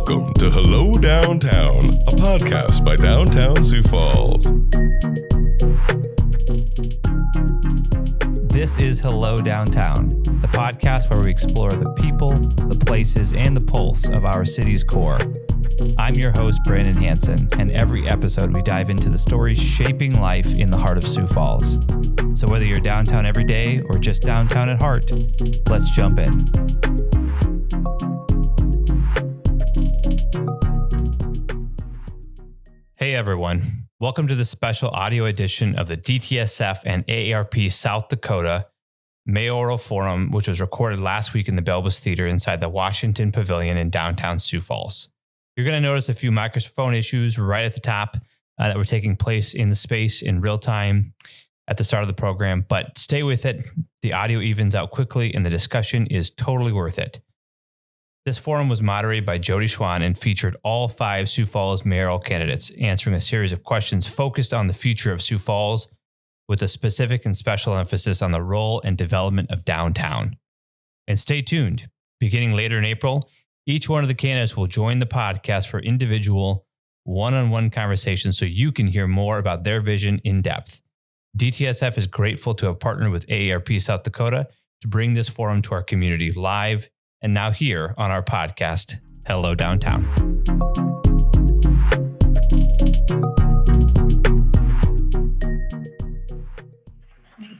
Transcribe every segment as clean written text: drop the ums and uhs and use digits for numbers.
Welcome to Hello Downtown, a podcast by Downtown Sioux Falls. This is Hello Downtown, the podcast where we explore the people, the places, and the pulse of our city's core. I'm your host, Brandon Hansen, and every episode we dive into the stories shaping life in the heart of Sioux Falls. So whether you're downtown every day or just downtown at heart, let's jump in. Hey everyone, welcome to the special audio edition of the DTSF and AARP South Dakota Mayoral Forum, which was recorded last week in the Belbus Theater inside the Washington Pavilion in downtown Sioux Falls. You're going to notice a few microphone issues right at the top that were taking place in the space in real time at the start of the program, but stay with it. The audio evens out quickly and the discussion is totally worth it. This forum was moderated by Jody Schwan and featured all 5 Sioux Falls mayoral candidates answering a series of questions focused on the future of Sioux Falls with a specific and special emphasis on the role and development of downtown. And stay tuned. Beginning later in April, each one of the candidates will join the podcast for individual one-on-one conversations so you can hear more about their vision in depth. DTSF is grateful to have partnered with AARP South Dakota to bring this forum to our community live and now here on our podcast, Hello Downtown.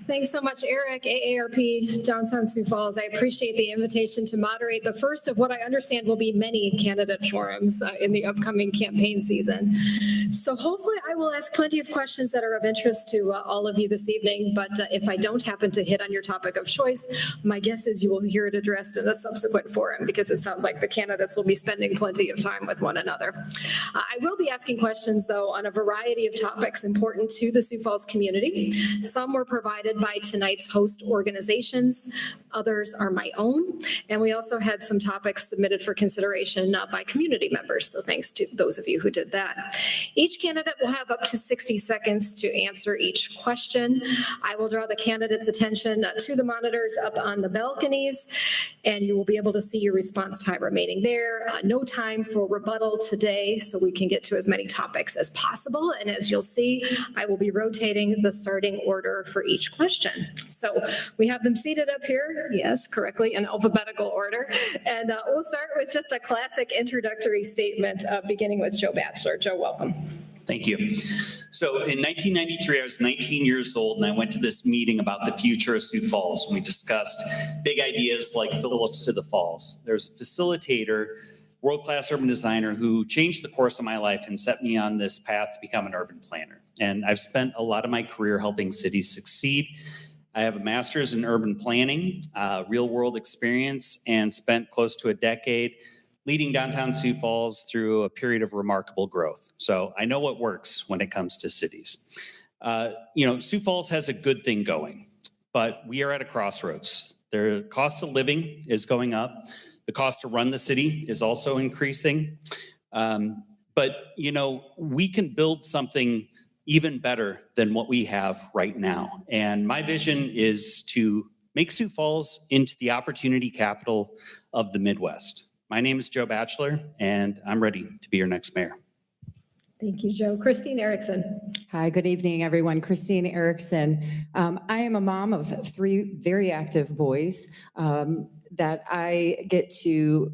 Thanks so much, Eric, AARP, Downtown Sioux Falls. I appreciate the invitation to moderate the first of what I understand will be many candidate forums in the upcoming campaign season. So hopefully I will ask plenty of questions that are of interest to all of you this evening, but if I don't happen to hit on your topic of choice, my guess is you will hear it addressed in a subsequent forum because it sounds like the candidates will be spending plenty of time with one another. I will be asking questions, though, on a variety of topics important to the Sioux Falls community. Some were provided by tonight's host organizations. Others are my own. And we also had some topics submitted for consideration by community members. So thanks to those of you who did that. Each candidate will have up to 60 seconds to answer each question. I will draw the candidate's attention to the monitors up on the balconies, and you will be able to see your response time remaining there. No time for rebuttal today, so we can get to as many topics as possible. And as you'll see, I will be rotating the starting order for each question. So we have them seated up here, yes, correctly, in alphabetical order. And we'll start with just a classic introductory statement, beginning with Joe Batchelor. Joe, welcome. Thank you. So in 1993, I was 19 years old, and I went to this meeting about the future of Sioux Falls. And we discussed big ideas like Phillips to the Falls. There's a facilitator, world-class urban designer who changed the course of my life and set me on this path to become an urban planner. And I've spent a lot of my career helping cities succeed. I have a master's in urban planning, real-world experience, and spent close to a decade leading downtown Sioux Falls through a period of remarkable growth. So I know what works when it comes to cities. Sioux Falls has a good thing going, but we are at a crossroads. Their cost of living is going up. The cost to run the city is also increasing. But we can build something even better than what we have right now. And my vision is to make Sioux Falls into the opportunity capital of the Midwest. My name is Joe Batchelor, and I'm ready to be your next mayor. Thank you, Joe. Christine Erickson. Hi, good evening, everyone. Christine Erickson. I am a mom of 3 very active boys that I get to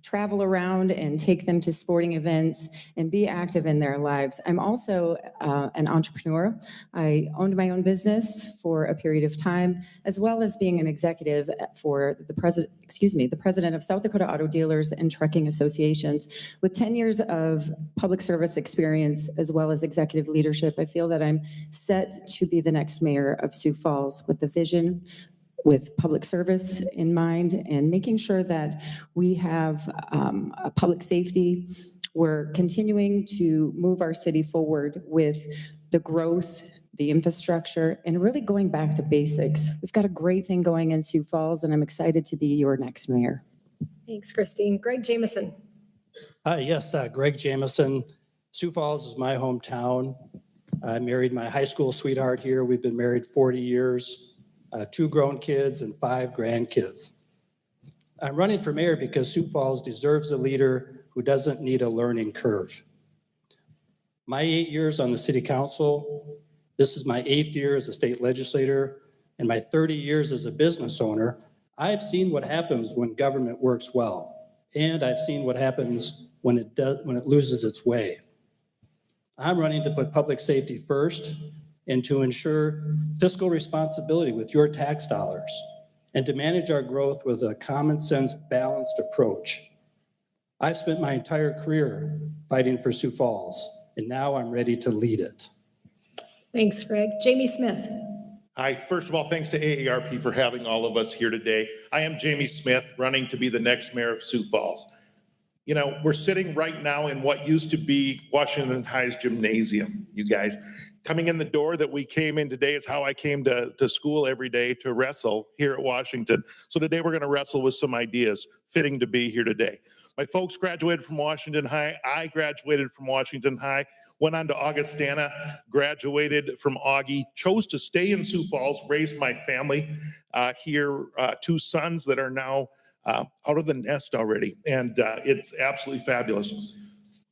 travel around and take them to sporting events and be active in their lives. I'm also an entrepreneur. I owned my own business for a period of time, as well as being an executive for the president of South Dakota Auto Dealers and Trucking Associations. With 10 years of public service experience, as well as executive leadership, I feel that I'm set to be the next mayor of Sioux Falls with the vision, with public service in mind, and making sure that we have a public safety. We're continuing to move our city forward with the growth, the infrastructure, and really going back to basics. We've got a great thing going in Sioux Falls, and I'm excited to be your next mayor. Thanks, Christine. Greg Jameson. Yes, Greg Jameson. Sioux Falls is my hometown. I married my high school sweetheart here. We've been married 40 years. 2 grown kids and 5 grandkids. I'm running for mayor because Sioux Falls deserves a leader who doesn't need a learning curve. My 8 years on the city council, this is my 8th year as a state legislator, and my 30 years as a business owner, I've seen what happens when government works well, and I've seen what happens when it loses its way. I'm running to put public safety first and to ensure fiscal responsibility with your tax dollars, and to manage our growth with a common sense, balanced approach. I've spent my entire career fighting for Sioux Falls, and now I'm ready to lead it. Thanks, Greg. Jamie Smith. Hi, first of all, thanks to AARP for having all of us here today. I am Jamie Smith, running to be the next mayor of Sioux Falls. You know, we're sitting right now in what used to be Washington High's gymnasium, you guys. Coming in the door that we came in today is how I came to school every day to wrestle here at Washington. So today we're going to wrestle with some ideas fitting to be here today. My folks graduated from Washington High. I graduated from Washington High, went on to Augustana, graduated from Augie, chose to stay in Sioux Falls, raised my family here, 2 sons that are now out of the nest already. And it's absolutely fabulous.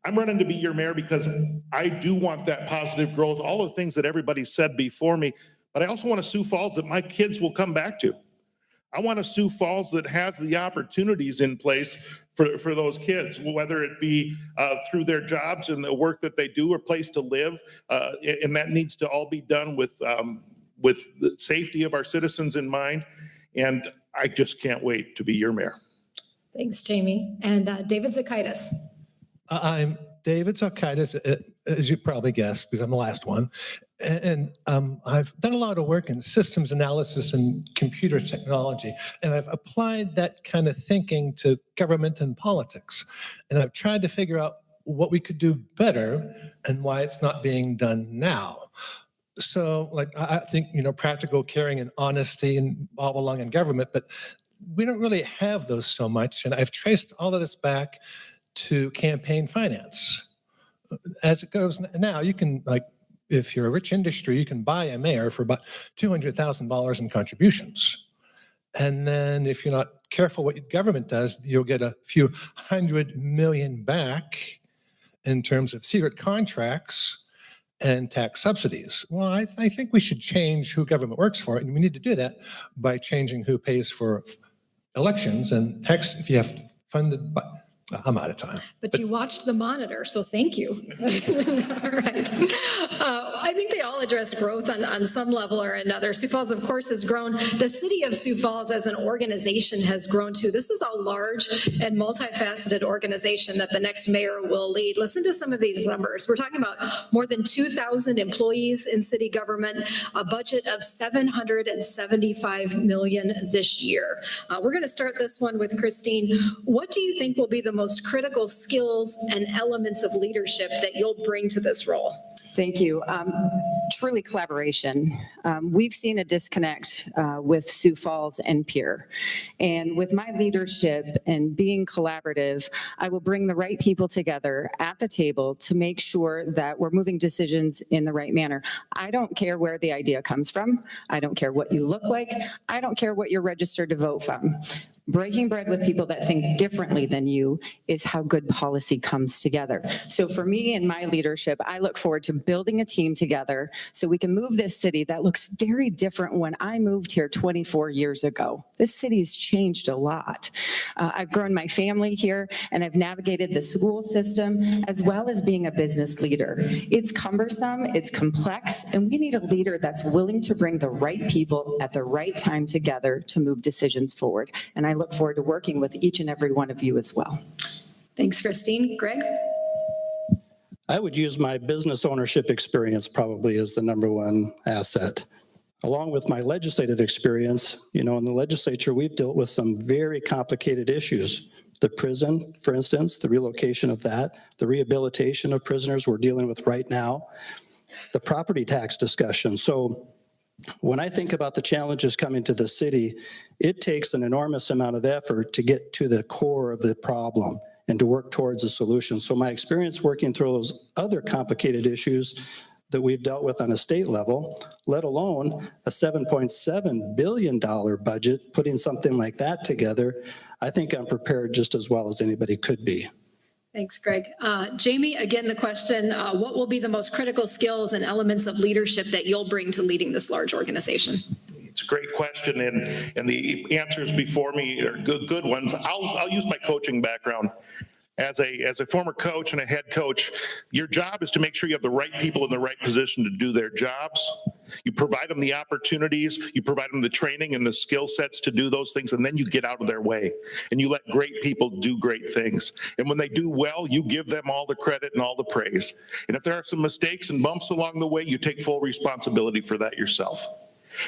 I'm running to be your mayor because I do want that positive growth, all the things that everybody said before me, but I also want a Sioux Falls that my kids will come back to. I want a Sioux Falls that has the opportunities in place for those kids, whether it be through their jobs and the work that they do, or place to live, and that needs to all be done with the safety of our citizens in mind. And I just can't wait to be your mayor. Thanks, Jamie. And David Zakaitis. I'm David Zakaitis, as you probably guessed, because I'm the last one. And I've done a lot of work in systems analysis and computer technology, and I've applied that kind of thinking to government and politics. And I've tried to figure out what we could do better and why it's not being done now. So, like, I think, practical caring and honesty and all belong in government, but we don't really have those so much. And I've traced all of this back to campaign finance. As it goes now, you can, like, if you're a rich industry, you can buy a mayor for about $200,000 in contributions. And then if you're not careful what government does, you'll get a few $100 million back in terms of secret contracts and tax subsidies. Well, I think we should change who government works for, and we need to do that by changing who pays for elections and tax, if you have funded by. I'm out of time. But you watched the monitor, so thank you. All right. I think they all address growth on some level or another. Sioux Falls, of course, has grown. The city of Sioux Falls as an organization has grown too. This is a large and multifaceted organization that the next mayor will lead. Listen to some of these numbers. We're talking about more than 2,000 employees in city government, a budget of $775 million this year. We're going to start this one with Christine. What do you think will be the most critical skills and elements of leadership that you'll bring to this role? Thank you. Truly collaboration. We've seen a disconnect with Sioux Falls and Pierre. And with my leadership and being collaborative, I will bring the right people together at the table to make sure that we're moving decisions in the right manner. I don't care where the idea comes from. I don't care what you look like. I don't care what you're registered to vote from. Breaking bread with people that think differently than you is how good policy comes together. So for me and my leadership, I look forward to building a team together so we can move this city that looks very different when I moved here 24 years ago. This city's changed a lot. I've grown my family here, and I've navigated the school system as well as being a business leader. It's cumbersome, it's complex, and we need a leader that's willing to bring the right people at the right time together to move decisions forward. And I look forward to working with each and every one of you as well. Thanks, Christine. Greg? I would use my business ownership experience probably as the #1 asset. Along with my legislative experience, in the legislature, we've dealt with some very complicated issues. The prison, for instance, the relocation of that, the rehabilitation of prisoners we're dealing with right now, the property tax discussion. So when I think about the challenges coming to the city, it takes an enormous amount of effort to get to the core of the problem and to work towards a solution. So my experience working through those other complicated issues that we've dealt with on a state level, let alone a $7.7 billion budget, putting something like that together, I think I'm prepared just as well as anybody could be. Thanks, Greg. Jamie, again, the question, what will be the most critical skills and elements of leadership that you'll bring to leading this large organization? It's a great question, and the answers before me are good ones. I'll use my coaching background. As a former coach and a head coach, your job is to make sure you have the right people in the right position to do their jobs. You provide them the opportunities, you provide them the training and the skill sets to do those things, and then you get out of their way. And you let great people do great things. And when they do well, you give them all the credit and all the praise. And if there are some mistakes and bumps along the way, you take full responsibility for that yourself.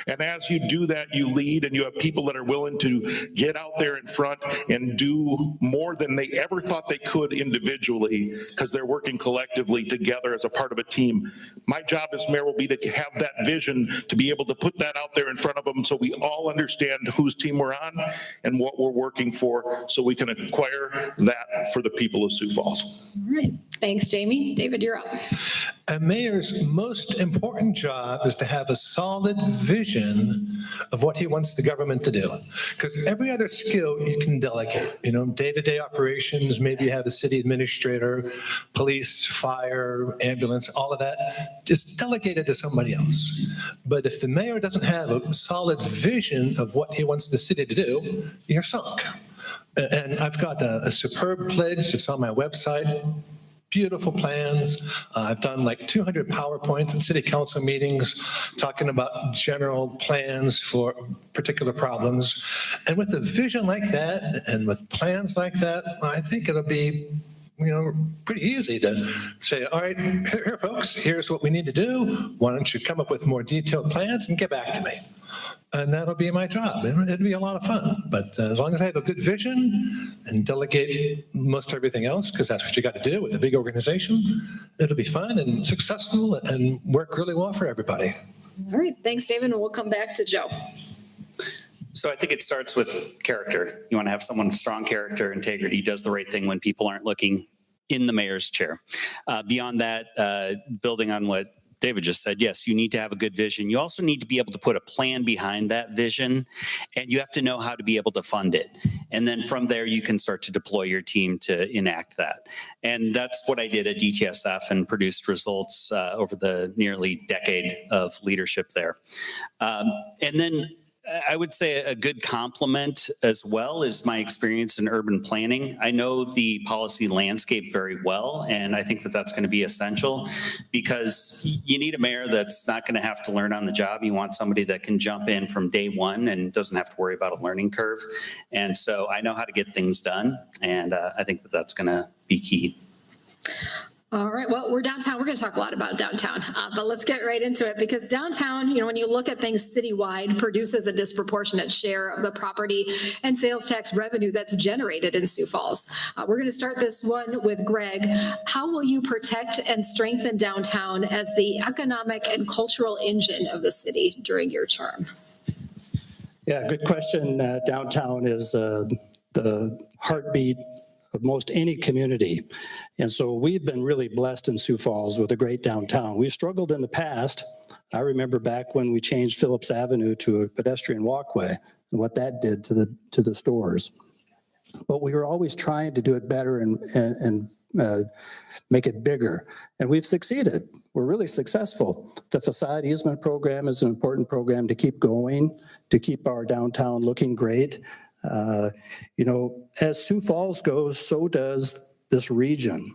And as you do that, you lead, and you have people that are willing to get out there in front and do more than they ever thought they could individually, because they're working collectively together as a part of a team. My job as mayor will be to have that vision, to be able to put that out there in front of them so we all understand whose team we're on and what we're working for, so we can acquire that for the people of Sioux Falls. All right. Thanks, Jamie. David, you're up. A mayor's most important job is to have a solid vision of what he wants the government to do. Because every other skill you can delegate, day-to-day operations, maybe you have a city administrator, police, fire, ambulance, all of that, just delegate it to somebody else. But if the mayor doesn't have a solid vision of what he wants the city to do, you're sunk. And I've got a superb pledge. It's on my website. Beautiful plans. I've done like 200 PowerPoints at city council meetings talking about general plans for particular problems. And with a vision like that and with plans like that, I think it'll be pretty easy to say, all right, here folks, here's what we need to do. Why don't you come up with more detailed plans and get back to me? And that'll be my job. It'll be a lot of fun. But as long as I have a good vision and delegate most everything else, because that's what you got to do with a big organization, it'll be fun and successful and work really well for everybody. All right. Thanks, David. And we'll come back to Joe. So I think it starts with character. You want to have someone with strong character, integrity, does the right thing when people aren't looking, in the mayor's chair. Beyond that, building on what David just said, yes, you need to have a good vision. You also need to be able to put a plan behind that vision, and you have to know how to be able to fund it. And then from there, you can start to deploy your team to enact that. And that's what I did at DTSF and produced results over the nearly decade of leadership there. And then I would say a good complement as well is my experience in urban planning. I know the policy landscape very well, and I think that that's going to be essential because you need a mayor that's not going to have to learn on the job. You want somebody that can jump in from day one and doesn't have to worry about a learning curve. And so I know how to get things done, and I think that that's going to be key. All right. Well, we're downtown. We're going to talk a lot about downtown, but let's get right into it because downtown, when you look at things citywide, produces a disproportionate share of the property and sales tax revenue that's generated in Sioux Falls. We're going to start this one with Greg. How will you protect and strengthen downtown as the economic and cultural engine of the city during your term? Yeah, good question. Downtown is the heartbeat of most any community. And so we've been really blessed in Sioux Falls with a great downtown. We've struggled in the past. I remember back when we changed Phillips Avenue to a pedestrian walkway and what that did to the stores. But we were always trying to do it better and make it bigger. And we've succeeded. We're really successful. The facade easement program is an important program to keep going, to keep our downtown looking great. As Sioux Falls goes, so does this region.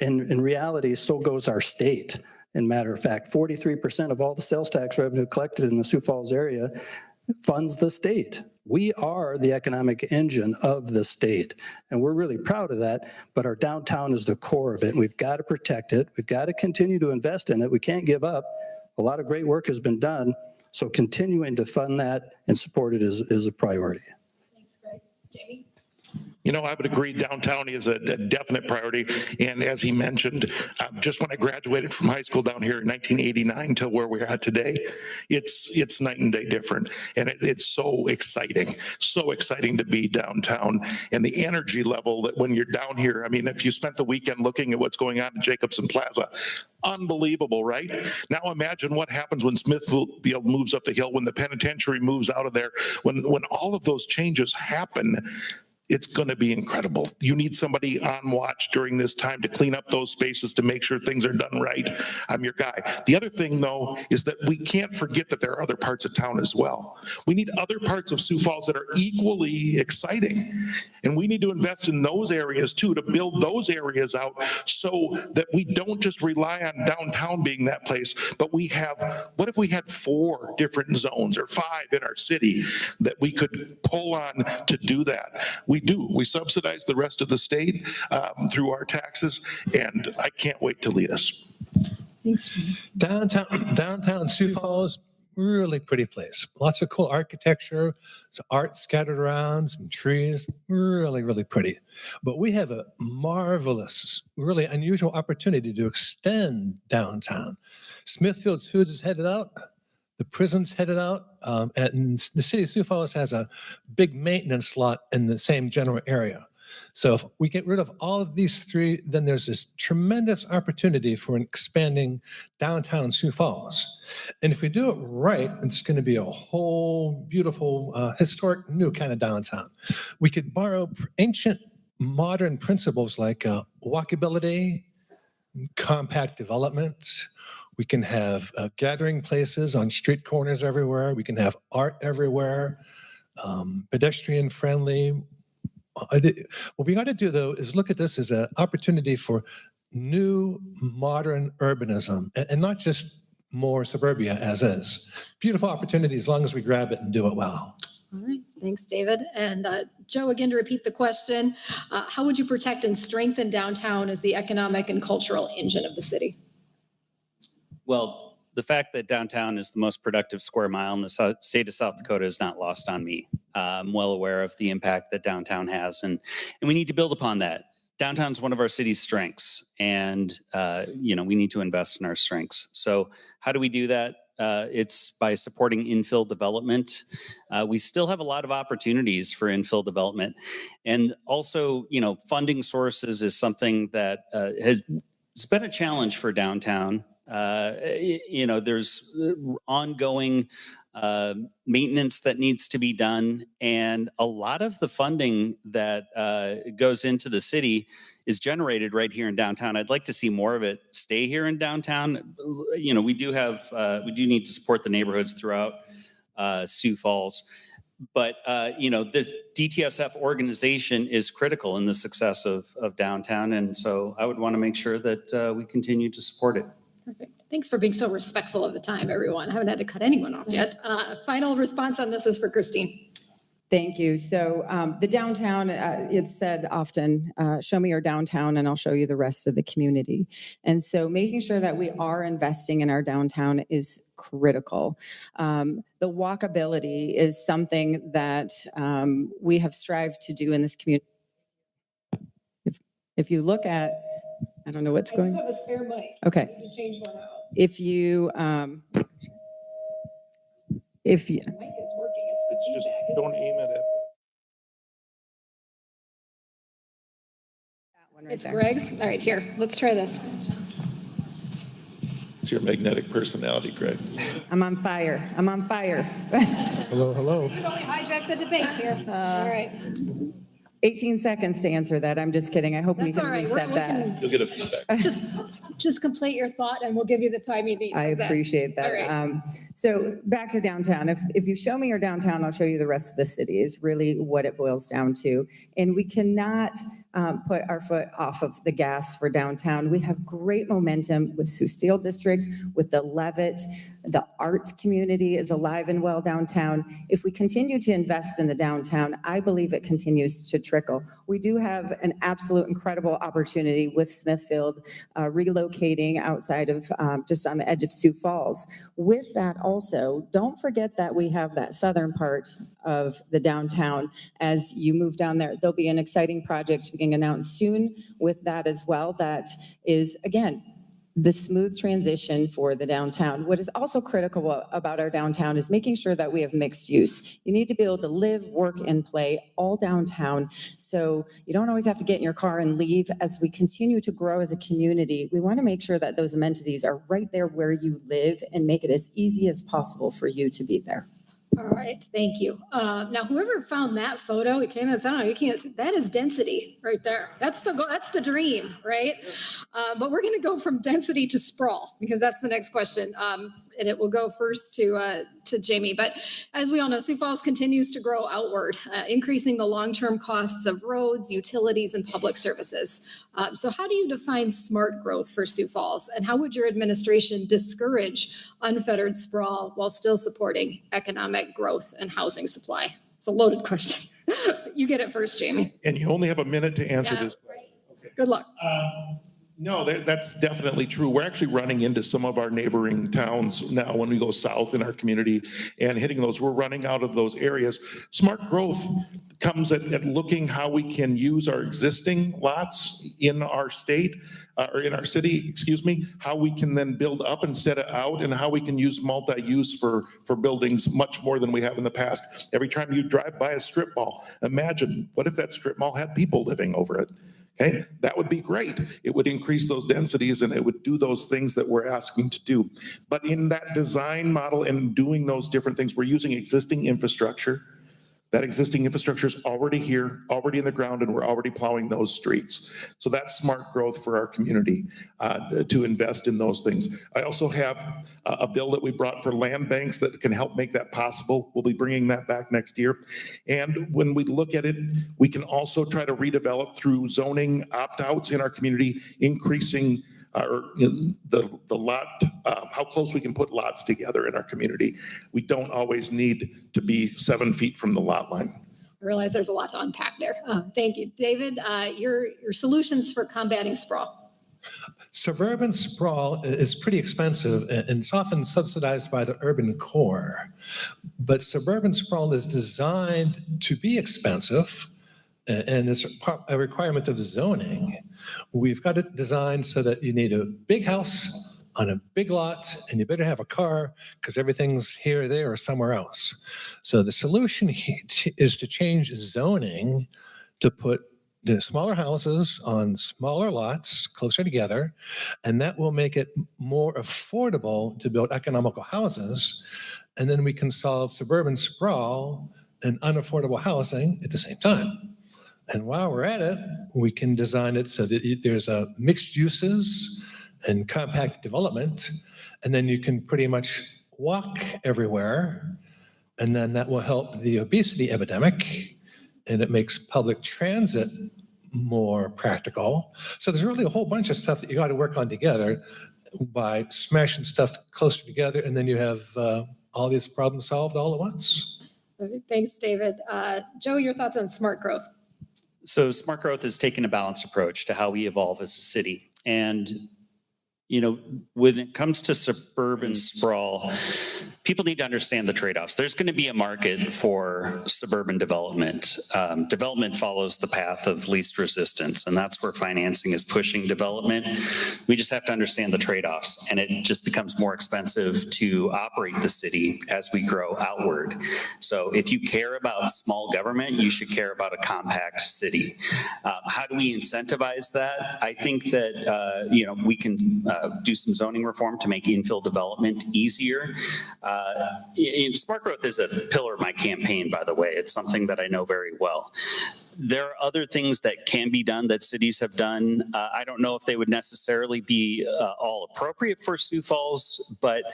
In reality, so goes our state. In matter of fact, 43% of all the sales tax revenue collected in the Sioux Falls area funds the state. We are the economic engine of the state, and we're really proud of that, but our downtown is the core of it, and we've got to protect it. We've got to continue to invest in it. We can't give up. A lot of great work has been done, so continuing to fund that and support it is a priority. Jamie? I would agree downtown is a definite priority. And as he mentioned, just when I graduated from high school down here in 1989 to where we're at today, it's night and day different. And it's so exciting to be downtown. And the energy level that when you're down here, if you spent the weekend looking at what's going on in Jacobson Plaza, unbelievable, right? Now imagine what happens when Smithfield moves up the hill, when the penitentiary moves out of there, when all of those changes happen. it's going to be incredible. You need somebody on watch during this time to clean up those spaces to make sure things are done right. I'm your guy. The other thing, though, is that we can't forget that there are other parts of town as well. We need other parts of Sioux Falls that are equally exciting. And we need to invest in those areas too, to build those areas out so that we don't just rely on downtown being that place, but we have, what if we had 4 different zones or 5 in our city that we could pull on to do that? We do. We subsidize the rest of the state through our taxes, and I can't wait to lead us. Thanks. Downtown Sioux Falls, really pretty place. Lots of cool architecture, some art scattered around, some trees, really, really pretty. But we have a marvelous, really unusual opportunity to extend downtown. Smithfield's Foods is headed out. The prison's headed out. And the city of Sioux Falls has a big maintenance lot in the same general area. So if we get rid of all of these 3, then there's this tremendous opportunity for expanding downtown Sioux Falls. And if we do it right, it's going to be a whole beautiful, historic, new kind of downtown. We could borrow ancient modern principles like walkability, compact development. We can have gathering places on street corners everywhere. We can have art everywhere, pedestrian friendly. What we got to do, though, is look at this as an opportunity for new modern urbanism and not just more suburbia as is. Beautiful opportunity as long as we grab it and do it well. All right, thanks, David. And Joe, again, to repeat the question, how would you protect and strengthen downtown as the economic and cultural engine of the city? Well, the fact that downtown is the most productive square mile in the state of South Dakota is not lost on me. I'm well aware of the impact that downtown has, and we need to build upon that. Downtown is one of our city's strengths, and we need to invest in our strengths. So how do we do that? It's by supporting infill development. We still have a lot of opportunities for infill development, and also, funding sources is something that has been a challenge for downtown. There's ongoing maintenance that needs to be done, and a lot of the funding that goes into the city is generated right here in downtown. I'd like to see more of it stay here in downtown. We do need to support the neighborhoods throughout Sioux Falls, but the DTSF organization is critical in the success of downtown, and so I would want to make sure that we continue to support it. Perfect. Thanks for being so respectful of the time, everyone. I haven't had to cut anyone off yet. Final response on this is for Christine. Thank you. So the downtown, it's said often, show me your downtown and I'll show you the rest of the community. And so making sure that we are investing in our downtown is critical. The walkability is something that we have strived to do in this community. If you look at, I don't know what's going on. I have a spare mic. Okay. I need to change one out. If you, The mic is working. It's just, don't aim at it. that one right It's there. Greg's. All right, here, let's try this. It's your magnetic personality, Greg. I'm on fire. I'm on fire. Hello. You can only hijack the debate here. All right. 18 seconds to answer that. I'm just kidding. I hope we That's can all right. reset We that. can You'll get a feedback. just complete your thought and we'll give you the time you need. I How's that? appreciate that. All right. So back to downtown. If you show me your downtown, I'll show you the rest of the city is really what it boils down to. And we cannot put our foot off of the gas for downtown. We have great momentum with Sioux Steel District, with the Levitt. The arts community is alive and well downtown. If we continue to invest in the downtown, I believe it continues to trickle. We do have an absolute incredible opportunity with Smithfield relocating outside of just on the edge of Sioux Falls. With that also, don't forget that we have that southern part of the downtown. As you move down there, there'll be an exciting project being announced soon with that as well. That is, again, the smooth transition for the downtown. What is also critical about our downtown is making sure that we have mixed use. You need to be able to live, work, and play all downtown. So you don't always have to get in your car and leave. As we continue to grow as a community, we want to make sure that those amenities are right there where you live and make it as easy as possible for you to be there. All right, thank you. Now, whoever found that photo, you can't, I don't know, you can't, that is density right there. That's the dream, right? But we're going to go from density to sprawl because that's the next question. And it will go first to Jamie. But as we all know, Sioux Falls continues to grow outward, increasing the long-term costs of roads, utilities, and public services. So how do you define smart growth for Sioux Falls? And how would your administration discourage unfettered sprawl while still supporting economic growth and housing supply? It's a loaded question. You get it first, Jamie. And you only have a minute to answer this. Good luck. No, that's definitely true. We're actually running into some of our neighboring towns now when we go south in our community and hitting those. We're running out of those areas. Smart growth comes at looking how we can use our existing lots in our state, or in our city, excuse me, how we can then build up instead of out, and how we can use multi-use for buildings much more than we have in the past. Every time you drive by a strip mall, imagine, what if that strip mall had people living over it? Okay, that would be great. It would increase those densities and it would do those things that we're asking to do. But in that design model and doing those different things, we're using existing infrastructure. That existing infrastructure is already here, already in the ground, and we're already plowing those streets. So that's smart growth for our community, to invest in those things. I also have a bill that we brought for land banks that can help make that possible. We'll be bringing that back next year. And when we look at it, we can also try to redevelop through zoning opt-outs in our community, increasing the lot, how close we can put lots together in our community. We don't always need to be 7 feet from the lot line. I realize there's a lot to unpack there. Thank you. David, your solutions for combating sprawl. Suburban sprawl is pretty expensive and it's often subsidized by the urban core. But suburban sprawl is designed to be expensive, and it's a requirement of zoning. We've got it designed so that you need a big house on a big lot, and you better have a car because everything's here, there, or somewhere else. So the solution is to change zoning to put the smaller houses on smaller lots closer together, and that will make it more affordable to build economical houses. And then we can solve suburban sprawl and unaffordable housing at the same time. And while we're at it, we can design it so that there's a mixed uses and compact development, and then you can pretty much walk everywhere, and then that will help the obesity epidemic, and it makes public transit more practical. So there's really a whole bunch of stuff that you got to work on together by smashing stuff closer together, and then you have all these problems solved all at once. Thanks, David. Joe, your thoughts on smart growth? So smart growth has taken a balanced approach to how we evolve as a city. And, you know, when it comes to suburban sprawl, people need to understand the trade-offs. There's going to be a market for suburban development. Development follows the path of least resistance, and that's where financing is pushing development. We just have to understand the trade-offs, and it just becomes more expensive to operate the city as we grow outward. So if you care about small government, you should care about a compact city. How do we incentivize that? I think that, you know, we can do some zoning reform to make infill development easier. Smart growth is a pillar of my campaign, by the way. It's something that I know very well. There are other things that can be done that cities have done. I don't know if they would necessarily be all appropriate for Sioux Falls, but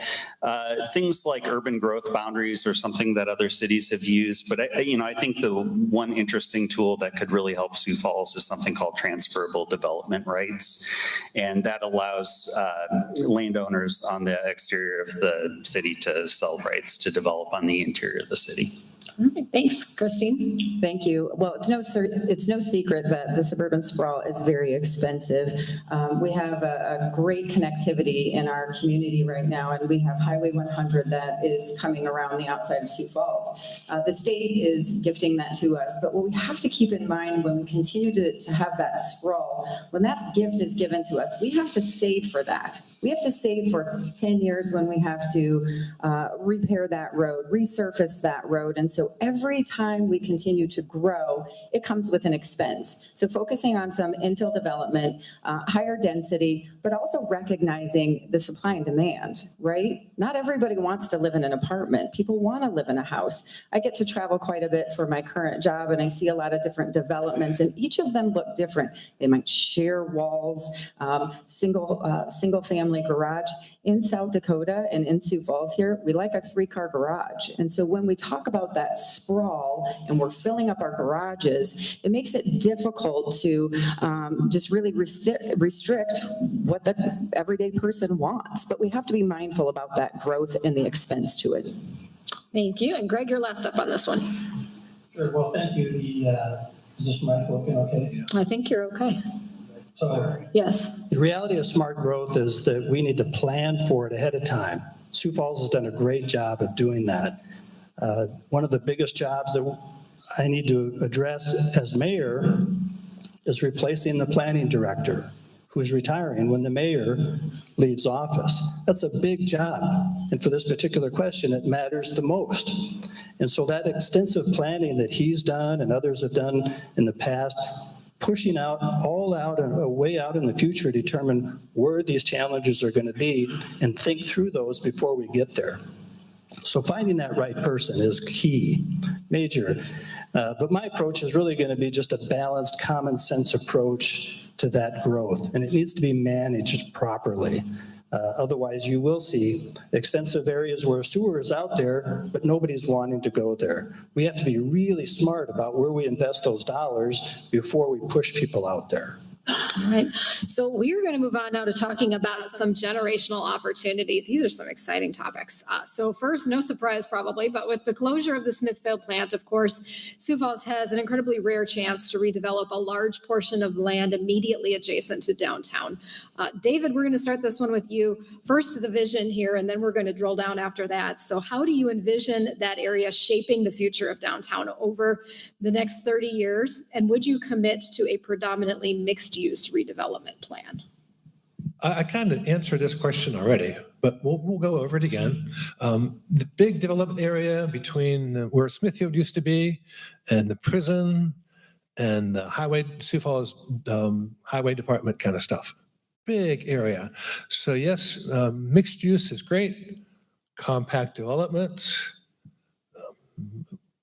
things like urban growth boundaries are something that other cities have used. But I think the one interesting tool that could really help Sioux Falls is something called transferable development rights, and that allows landowners on the exterior of the city to sell rights to develop on the interior of the city. All right, thanks, Christine. Thank you. Well, it's no secret that the suburban sprawl is very expensive. We have a great connectivity in our community right now, and we have Highway 100 that is coming around the outside of Sioux Falls. The state is gifting that to us, but what we have to keep in mind when we continue to have that sprawl, when that gift is given to us, we have to save for that. We have to save for 10 years when we have to repair that road, resurface that road. And so every time we continue to grow, it comes with an expense. So focusing on some infill development, higher density, but also recognizing the supply and demand, right? Not everybody wants to live in an apartment. People want to live in a house. I get to travel quite a bit for my current job, and I see a lot of different developments, and each of them look different. They might share walls, single family garage. In South Dakota and in Sioux Falls here, we like a 3-car garage. And so when we talk about that sprawl and we're filling up our garages, it makes it difficult to just really restrict what the everyday person wants. But we have to be mindful about that growth and the expense to it. Thank you. And Greg, you're last up on this one. Sure. Well, thank you. Is this mic working okay? I think you're okay. So, Yes. The reality of smart growth is that we need to plan for it ahead of time. Sioux Falls has done a great job of doing that. One of the biggest jobs that I need to address as mayor is replacing the planning director who's retiring when the mayor leaves office. That's a big job. And for this particular question, it matters the most. And so that extensive planning that he's done and others have done in the past, pushing out and way out in the future, determine where these challenges are going to be and think through those before we get there. So finding that right person is key, major. But my approach is really going to be just a balanced, common sense approach to that growth, and it needs to be managed properly. Otherwise, you will see extensive areas where sewer is out there, but nobody's wanting to go there. We have to be really smart about where we invest those dollars before we push people out there. All right. So we are going to move on now to talking about some generational opportunities. These are some exciting topics. So first, no surprise probably, but with the closure of the Smithfield plant, of course, Sioux Falls has an incredibly rare chance to redevelop a large portion of land immediately adjacent to downtown. David, we're going to start this one with you. First, the vision here, and then we're going to drill down after that. So how do you envision that area shaping the future of downtown over the next 30 years? And would you commit to a predominantly mixed-use redevelopment plan? I kind of answered this question already, but we'll go over it again. The big development area between where Smithfield used to be and the prison and the highway, Sioux Falls highway department kind of stuff. Big area. So yes, mixed use is great. Compact developments,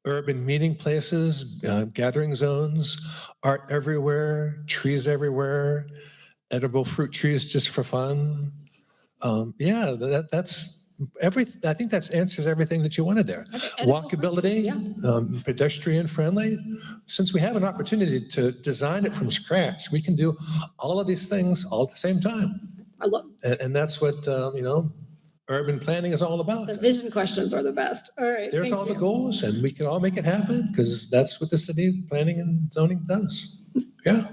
urban meeting places, gathering zones, art everywhere, trees everywhere, edible fruit trees just for fun. Yeah, that's I think that answers everything that you wanted there. Walkability, pedestrian friendly. Since we have an opportunity to design it from scratch, we can do all of these things all at the same time. And that's what, urban planning is all about. The vision questions are the best. All right. There's all the goals, and we can all make it happen because that's what the city planning and zoning does. Yeah.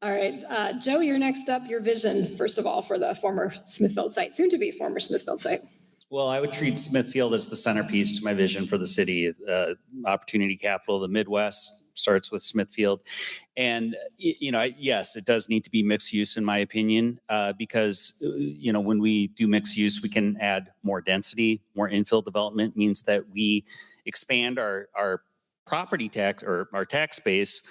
All right. Joe, you're next up. Your vision, first of all, for the former Smithfield site, soon to be former Smithfield site. Well, I would treat Smithfield as the centerpiece to my vision for the city. Opportunity capital of the Midwest starts with Smithfield. And, yes, it does need to be mixed use, in my opinion, because, when we do mixed use, we can add more density. More infill development means that we expand our property tax or our tax base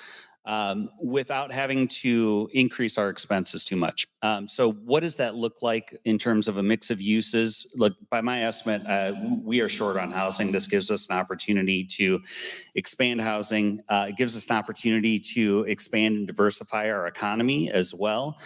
without having to increase our expenses too much. So what does that look like in terms of a mix of uses? Look, by my estimate, we are short on housing. This gives us an opportunity to expand housing. It gives us an opportunity to expand and diversify our economy as well.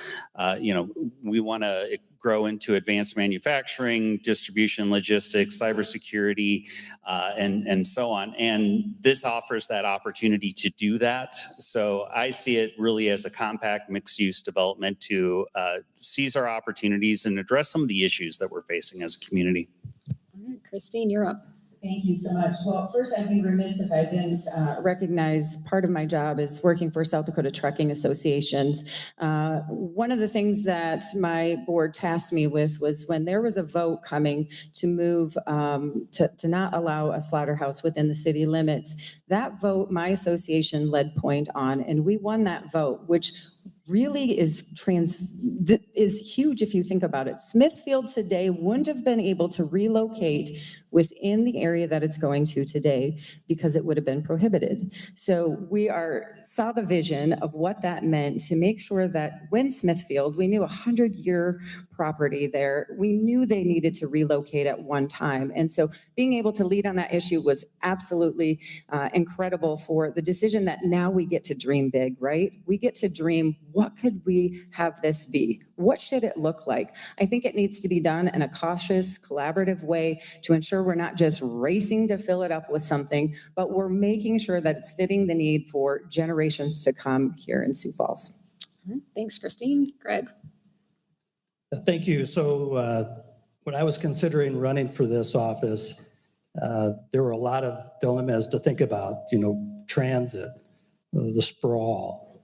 We want to grow into advanced manufacturing, distribution, logistics, cybersecurity, and so on. And this offers that opportunity to do that. So I see it really as a compact mixed-use development to seize our opportunities and address some of the issues that we're facing as a community. All right, Christine, you're up. Thank you so much. Well, first, I'd be remiss if I didn't recognize part of my job is working for South Dakota Trucking Associations. One of the things that my board tasked me with was when there was a vote coming to move to not allow a slaughterhouse within the city limits. That vote, my association led point on, and we won that vote, which really is huge if you think about it. Smithfield today wouldn't have been able to relocate within the area that it's going to today because it would have been prohibited. So we saw the vision of what that meant to make sure that when Smithfield, we knew 100-year property there, we knew they needed to relocate at one time. And so being able to lead on that issue was absolutely incredible for the decision that now we get to dream big, right? We get to dream, what could we have this be? What should it look like? I think it needs to be done in a cautious, collaborative way to ensure we're not just racing to fill it up with something, but we're making sure that it's fitting the need for generations to come here in Sioux Falls. Thanks, Christine. Greg. Thank you. So when I was considering running for this office, there were a lot of dilemmas to think about, transit, the sprawl,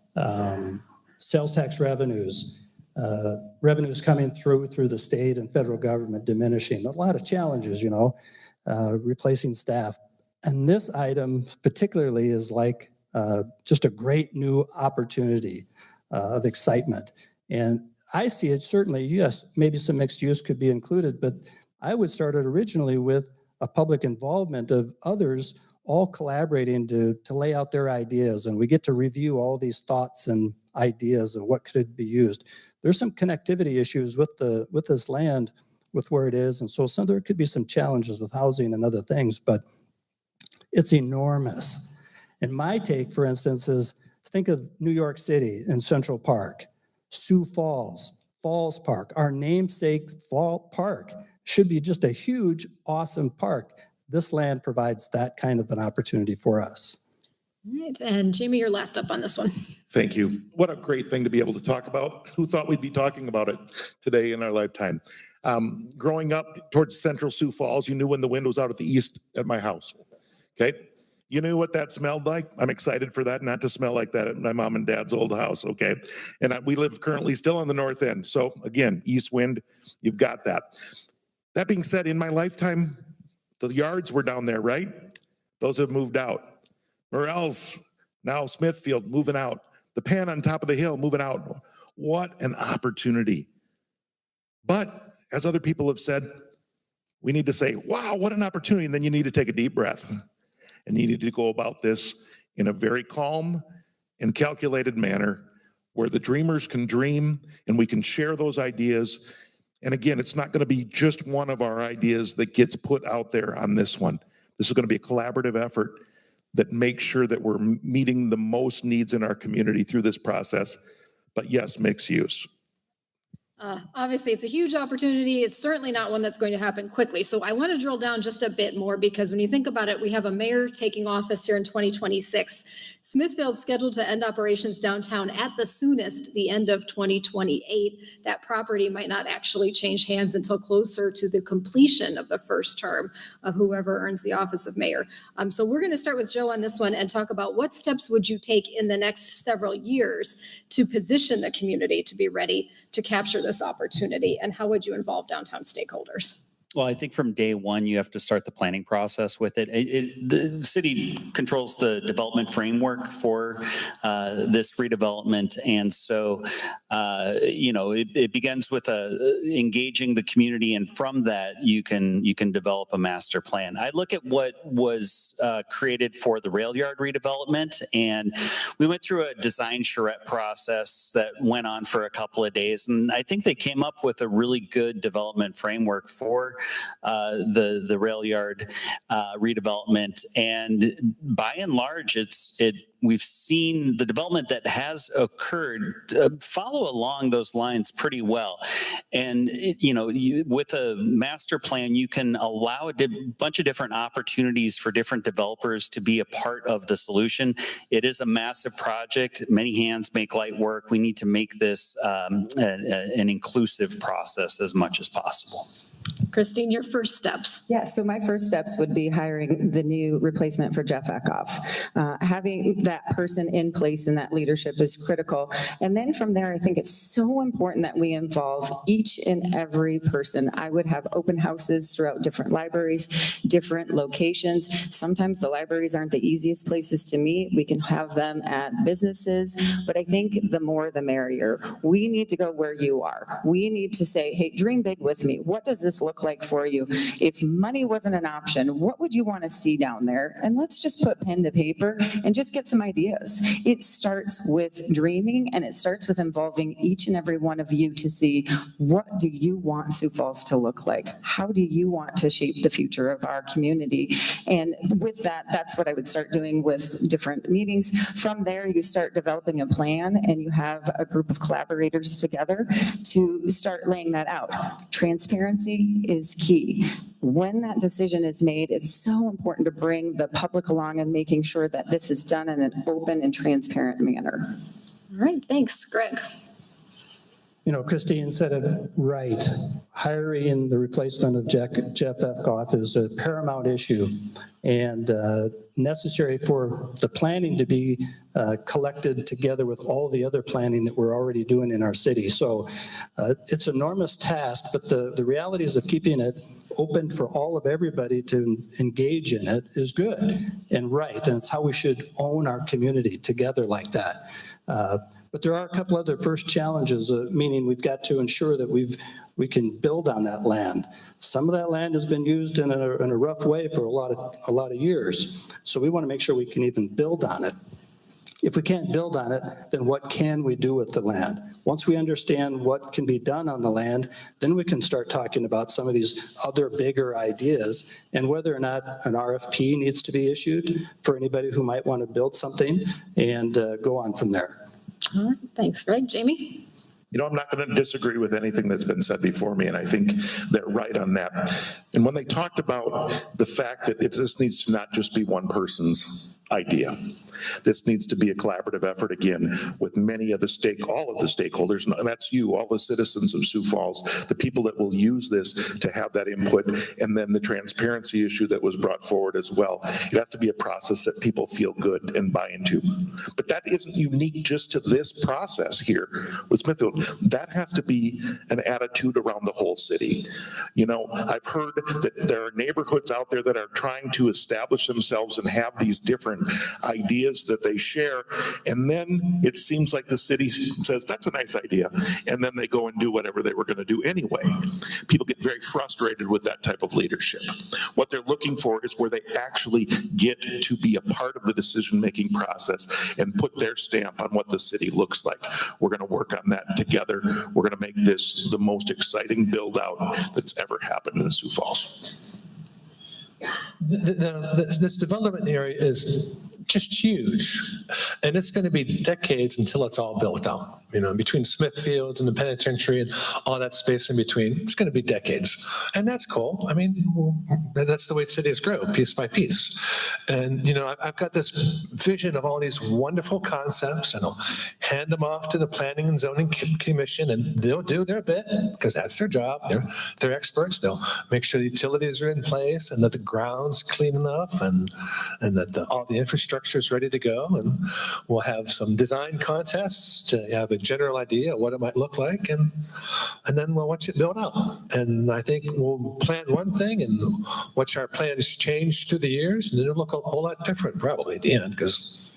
sales tax revenues, revenues coming through the state and federal government diminishing, a lot of challenges, replacing staff. And this item particularly is like just a great new opportunity of excitement. And I see it certainly, yes, maybe some mixed use could be included, but I would start it originally with a public involvement of others all collaborating to lay out their ideas. And we get to review all these thoughts and ideas of what could be used. There's some connectivity issues with this land, with where it is. And so there could be some challenges with housing and other things, but it's enormous. And my take, for instance, is think of New York City and Central Park, Sioux Falls, Falls Park, our namesake Fall Park should be just a huge, awesome park. This land provides that kind of an opportunity for us. All right, and Jamie, you're last up on this one. Thank you. What a great thing to be able to talk about. Who thought we'd be talking about it today in our lifetime? Growing up towards central Sioux Falls, you knew when the wind was out at the east at my house, okay? You knew what that smelled like. I'm excited for that not to smell like that at my mom and dad's old house, okay? And we live currently still on the north end. So again, east wind, you've got that. That being said, in my lifetime, the yards were down there, right? Those have moved out. Morels, now Smithfield, moving out. The Pan on top of the hill, moving out. What an opportunity. But as other people have said, we need to say, wow, what an opportunity. And then you need to take a deep breath. And you need to go about this in a very calm and calculated manner where the dreamers can dream and we can share those ideas. And again, it's not going to be just one of our ideas that gets put out there on this one. This is going to be a collaborative effort that makes sure that we're meeting the most needs in our community through this process. But yes, mixed use. Obviously, it's a huge opportunity. It's certainly not one that's going to happen quickly. So I want to drill down just a bit more because when you think about it, we have a mayor taking office here in 2026. Smithfield's scheduled to end operations downtown at the soonest, the end of 2028. That property might not actually change hands until closer to the completion of the first term of whoever earns the office of mayor. So we're going to start with Joe on this one and talk about what steps would you take in the next several years to position the community to be ready to capture this opportunity, and how would you involve downtown stakeholders? Well, I think from day one, you have to start the planning process with it. The city controls the development framework for this redevelopment. And so, it begins with engaging the community. And from that, you can develop a master plan. I look at what was created for the rail yard redevelopment. And we went through a design charrette process that went on for a couple of days. And I think they came up with a really good development framework for the rail yard redevelopment, and by and large, we've seen the development that has occurred follow along those lines pretty well. And with a master plan, you can allow a bunch of different opportunities for different developers to be a part of the solution. It is a massive project. Many hands make light work. We need to make this an inclusive process as much as possible. Christine, your first steps. Yeah, so my first steps would be hiring the new replacement for Jeff Eckhoff. Having that person in place and that leadership is critical. And then from there, I think it's so important that we involve each and every person. I would have open houses throughout different libraries, different locations. Sometimes the libraries aren't the easiest places to meet. We can have them at businesses, but I think the more the merrier. We need to go where you are. We need to say, hey, dream big with me. What does this look like for you? If money wasn't an option, what would you want to see down there? And let's just put pen to paper and just get some ideas. It starts with dreaming, and it starts with involving each and every one of you to see, what do you want Sioux Falls to look like? How do you want to shape the future of our community? And with that, that's what I would start doing with different meetings. From there, you start developing a plan, and you have a group of collaborators together to start laying that out. Transparency is key. When that decision is made, it's so important to bring the public along and making sure that this is done in an open and transparent manner. All right, thanks, Greg. You know, Christine said it right. Hiring the replacement of Jeff Eckhoff is a paramount issue and necessary for the planning to be collected together with all the other planning that we're already doing in our city. So it's an enormous task, but the realities of keeping it open for all of everybody to engage in it is good and right, and it's how we should own our community together like that. But there are a couple other first challenges, meaning we've got to ensure that we can build on that land. Some of that land has been used in a rough way for a lot of years, so we want to make sure we can even build on it. If we can't build on it, then what can we do with the land? Once we understand what can be done on the land, then we can start talking about some of these other bigger ideas and whether or not an RFP needs to be issued for anybody who might want to build something, and go on from there. All right, thanks, Greg. Jamie? You know, I'm not going to disagree with anything that's been said before me, and I think they're right on that. And when they talked about the fact that this needs to not just be one person's idea. This needs to be a collaborative effort, again, with many of all of the stakeholders, and that's you, all the citizens of Sioux Falls, the people that will use this to have that input, and then the transparency issue that was brought forward as well. It has to be a process that people feel good and buy into. But that isn't unique just to this process here with Smithfield. That has to be an attitude around the whole city. You know, I've heard that there are neighborhoods out there that are trying to establish themselves and have these different ideas that they share, and then it seems like the city says, that's a nice idea, and then they go and do whatever they were going to do anyway. People get very frustrated with that type of leadership. What they're looking for is where they actually get to be a part of the decision-making process and put their stamp on what the city looks like. We're going to work on that together. We're going to make this the most exciting build-out that's ever happened in Sioux Falls. This development area is just huge, and it's going to be decades until it's all built out. You know, between Smithfield and the penitentiary and all that space in between, it's going to be decades, and that's cool. I mean, that's the way cities grow, piece by piece. And you know, I've got this vision of all these wonderful concepts, and I'll hand them off to the Planning and Zoning Commission, and they'll do their bit because that's their job. They're experts. They'll make sure the utilities are in place and that the ground's clean enough, and that all the infrastructure is ready to go. And we'll have some design contests to have a general idea of what it might look like, and then we'll watch it build out. And I think we'll plan one thing and watch our plans change through the years, and it'll look a whole lot different probably at the end, because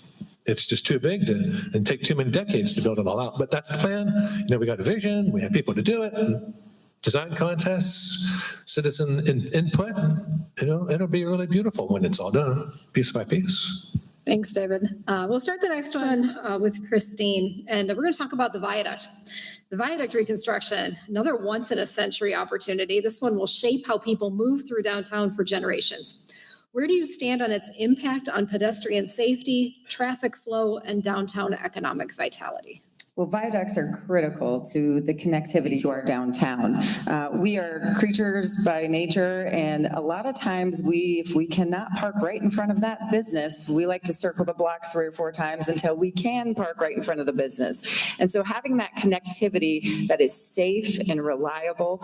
it's just too big and take too many decades to build it all out. But that's the plan. You know, we got a vision, we have people to do it, and design contests, citizen input, and, you know, it'll be really beautiful when it's all done, piece by piece. Thanks, David. We'll start the next one with Christine, and we're going to talk about the viaduct. The viaduct reconstruction, another once-in-a-century opportunity. This one will shape how people move through downtown for generations. Where do you stand on its impact on pedestrian safety, traffic flow, and downtown economic vitality? Well, viaducts are critical to the connectivity to our downtown. We are creatures by nature, and a lot of times if we cannot park right in front of that business, we like to circle the block 3 or 4 times until we can park right in front of the business. And so having that connectivity that is safe and reliable,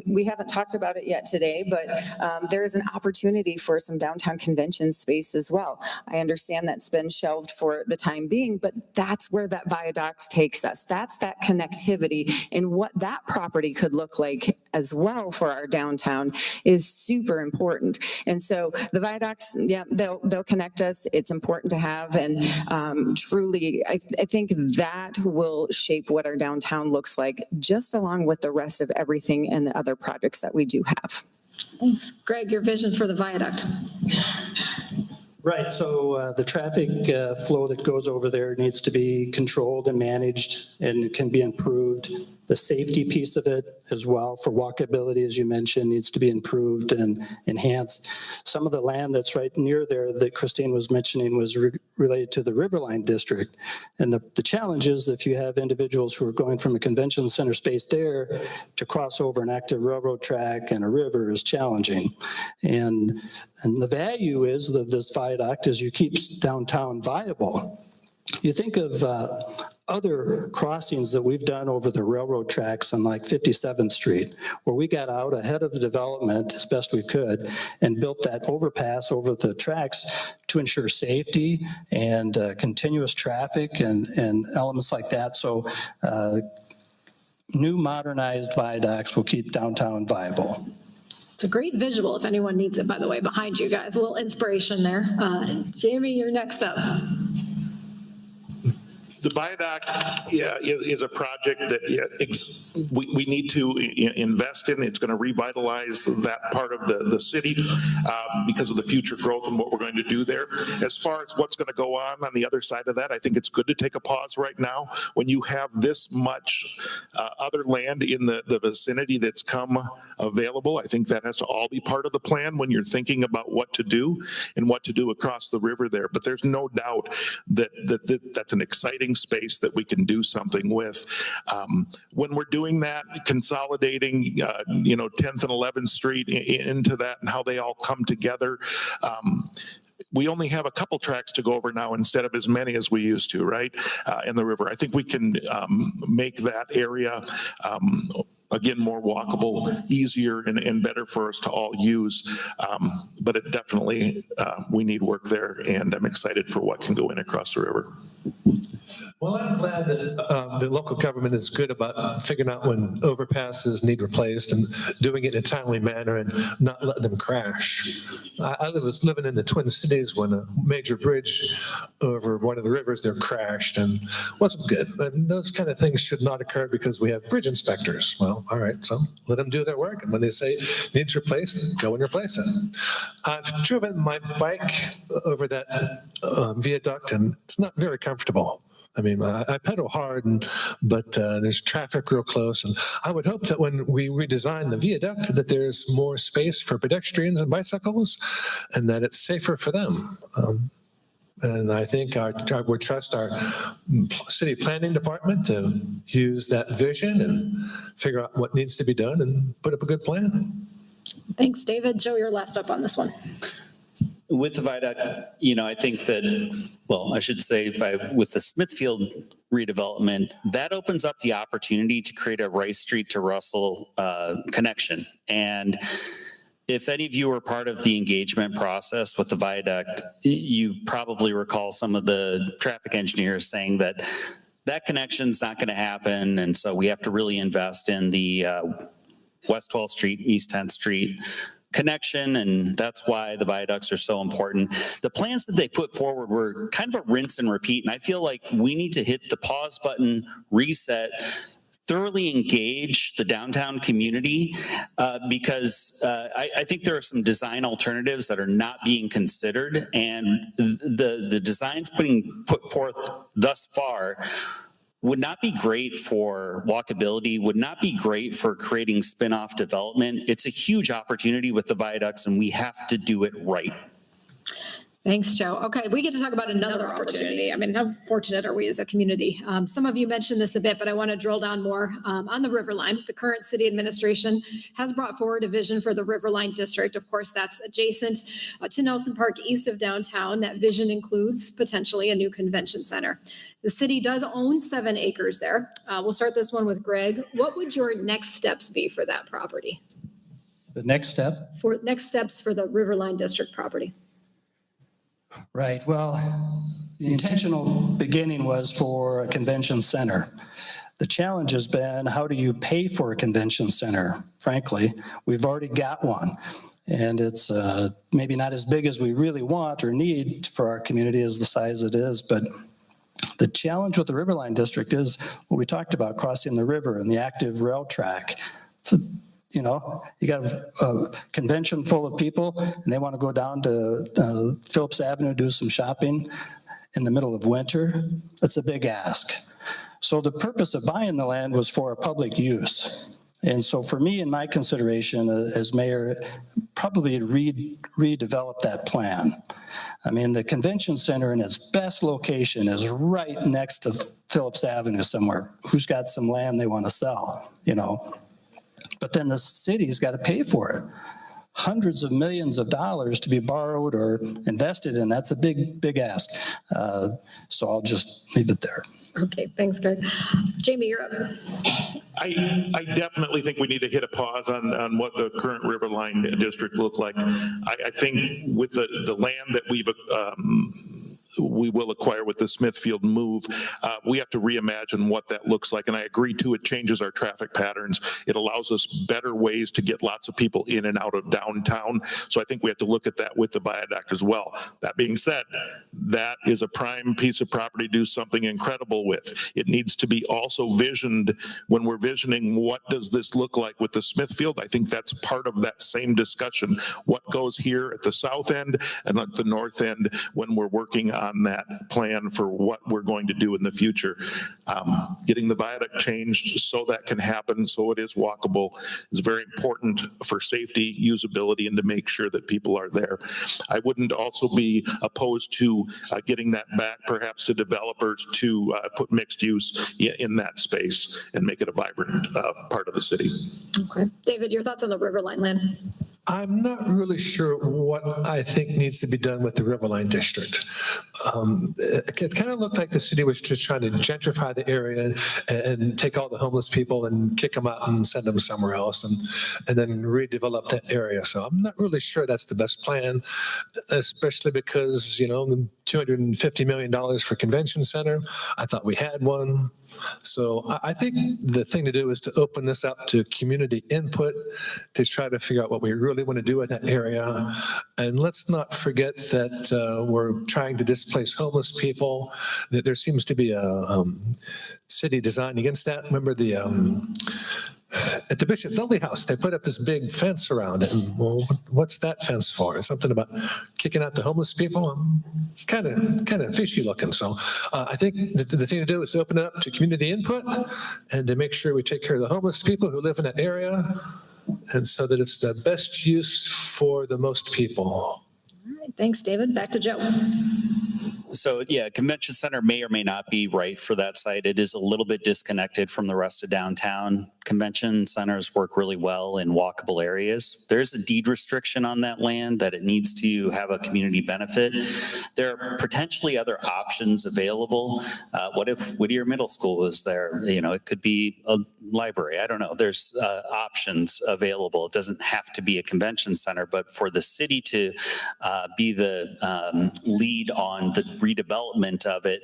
we haven't talked about it yet today, but there is an opportunity for some downtown convention space as well. I understand that's been shelved for the time being, but that's where that viaduct takes us. That's that connectivity, and what that property could look like as well for our downtown is super important. And so the viaducts, yeah, they'll connect us. It's important to have, and truly, I think that will shape what our downtown looks like, just along with the rest of everything and the other projects that we do have. Thanks. Greg, your vision for the viaduct. Right, so the traffic flow that goes over there needs to be controlled and managed and can be improved. The safety piece of it as well for walkability, as you mentioned, needs to be improved and enhanced. Some of the land that's right near there that Christine was mentioning was related to the Riverline District. And the challenge is if you have individuals who are going from a convention center space there to cross over an active railroad track and a river is challenging. And the value is of this viaduct is you keep downtown viable. You think of other crossings that we've done over the railroad tracks on like 57th Street, where we got out ahead of the development as best we could and built that overpass over the tracks to ensure safety and continuous traffic and elements like that. So new modernized viaducts will keep downtown viable. It's a great visual if anyone needs it, by the way, behind you guys. A little inspiration there. Jamie, you're next up. The viaduct is a project that we need to invest in. It's going to revitalize that part of the city because of the future growth and what we're going to do there. As far as what's going to go on the other side of that, I think it's good to take a pause right now. When you have this much other land in the vicinity that's come available, I think that has to all be part of the plan when you're thinking about what to do and what to do across the river there. But there's no doubt that's an exciting space that we can do something with. When we're doing that, consolidating, 10th and 11th Street into that and how they all come together, we only have a couple tracks to go over now instead of as many as we used to, right, in the river. I think we can make that area again, more walkable, easier, and better for us to all use. But it definitely, we need work there, and I'm excited for what can go in across the river. Well, I'm glad that the local government is good about figuring out when overpasses need replaced and doing it in a timely manner and not letting them crash. I was living in the Twin Cities when a major bridge over one of the rivers there crashed and wasn't good. And those kind of things should not occur because we have bridge inspectors. Well, all right, so let them do their work. And when they say it needs replaced, go and replace it. I've driven my bike over that viaduct, and it's not very comfortable. I mean, I pedal hard, but there's traffic real close. And I would hope that when we redesign the viaduct, that there's more space for pedestrians and bicycles, and that it's safer for them. And I think I would trust our city planning department to use that vision and figure out what needs to be done and put up a good plan. Thanks, David. Joe, you're last up on this one. With the viaduct, I think that, well, I should say with the Smithfield redevelopment, that opens up the opportunity to create a Rice Street to Russell connection. And if any of you were part of the engagement process with the viaduct, you probably recall some of the traffic engineers saying that connection's not going to happen. And so we have to really invest in the West 12th Street, East 10th Street connection, and that's why the viaducts are so important. The plans that they put forward were kind of a rinse and repeat, and I feel like we need to hit the pause button, reset, thoroughly engage the downtown community because I think there are some design alternatives that are not being considered, and the designs put forth thus far would not be great for walkability, would not be great for creating spin-off development. It's a huge opportunity with the viaducts, and we have to do it right. Thanks, Joe. Okay, we get to talk about another opportunity. I mean, how fortunate are we as a community? Some of you mentioned this a bit, but I want to drill down more on the River Line. The current city administration has brought forward a vision for the River Line district. Of course, that's adjacent to Nelson Park, east of downtown. That vision includes potentially a new convention center. The city does own 7 acres there. We'll start this one with Greg. What would your next steps be for that property? The next step? For next steps for the River Line district property. Right. Well, the intentional beginning was for a convention center. The challenge has been, how do you pay for a convention center? Frankly, we've already got one. And it's maybe not as big as we really want or need for our community as the size it is. But the challenge with the Riverline District is what we talked about, crossing the river and the active rail track. You got a convention full of people and they want to go down to Phillips Avenue, do some shopping in the middle of winter. That's a big ask. So the purpose of buying the land was for a public use. And so for me, in my consideration as mayor, probably redevelop that plan. I mean, the convention center in its best location is right next to Phillips Avenue somewhere. Who's got some land they want to sell, But then the city's got to pay for it. Hundreds of millions of dollars to be borrowed or invested in. That's a big ask. So I'll just leave it there. Okay, thanks, Greg. Jamie, you're up. I definitely think we need to hit a pause on what the current Riverline district look like. I think with the land that we will acquire with the Smithfield move, we have to reimagine what that looks like. And I agree too, it changes our traffic patterns. It allows us better ways to get lots of people in and out of downtown. So I think we have to look at that with the viaduct as well. That being said, that is a prime piece of property to do something incredible with. It needs to be also visioned when we're visioning what does this look like with the Smithfield. I think that's part of that same discussion. What goes here at the south end and at the north end when we're working on that plan for what we're going to do in the future. Getting the viaduct changed so that can happen, so it is walkable, is very important for safety, usability, and to make sure that people are there. I wouldn't also be opposed to getting that back perhaps to developers to put mixed use in that space and make it a vibrant part of the city. Okay. David, your thoughts on the Riverline land? I'm not really sure what I think needs to be done with the Riverline district. It kind of looked like the city was just trying to gentrify the area and take all the homeless people and kick them out and send them somewhere else and then redevelop that area. So I'm not really sure that's the best plan, especially because, $250 million for convention center. I thought we had one. So I think the thing to do is to open this up to community input to try to figure out what we really want to do with that area. And let's not forget that we're trying to displace homeless people, that there seems to be a city design against that. Remember at the Bishop Dudley House, they put up this big fence around it. And, well, what's that fence for? It's something about kicking out the homeless people. It's kind of fishy looking. So I think the thing to do is to open it up to community input and to make sure we take care of the homeless people who live in that area, and so that it's the best use for the most people. All right, thanks, David. Back to Joe. So yeah, convention center may or may not be right for that site. It is a little bit disconnected from the rest of downtown. Convention centers work really well in walkable areas. There's a deed restriction on that land that it needs to have a community benefit. There are potentially other options available. What if Whittier Middle School is there? It could be a library. I don't know. There's options available. It doesn't have to be a convention center, but for the city to be the lead on the redevelopment of it,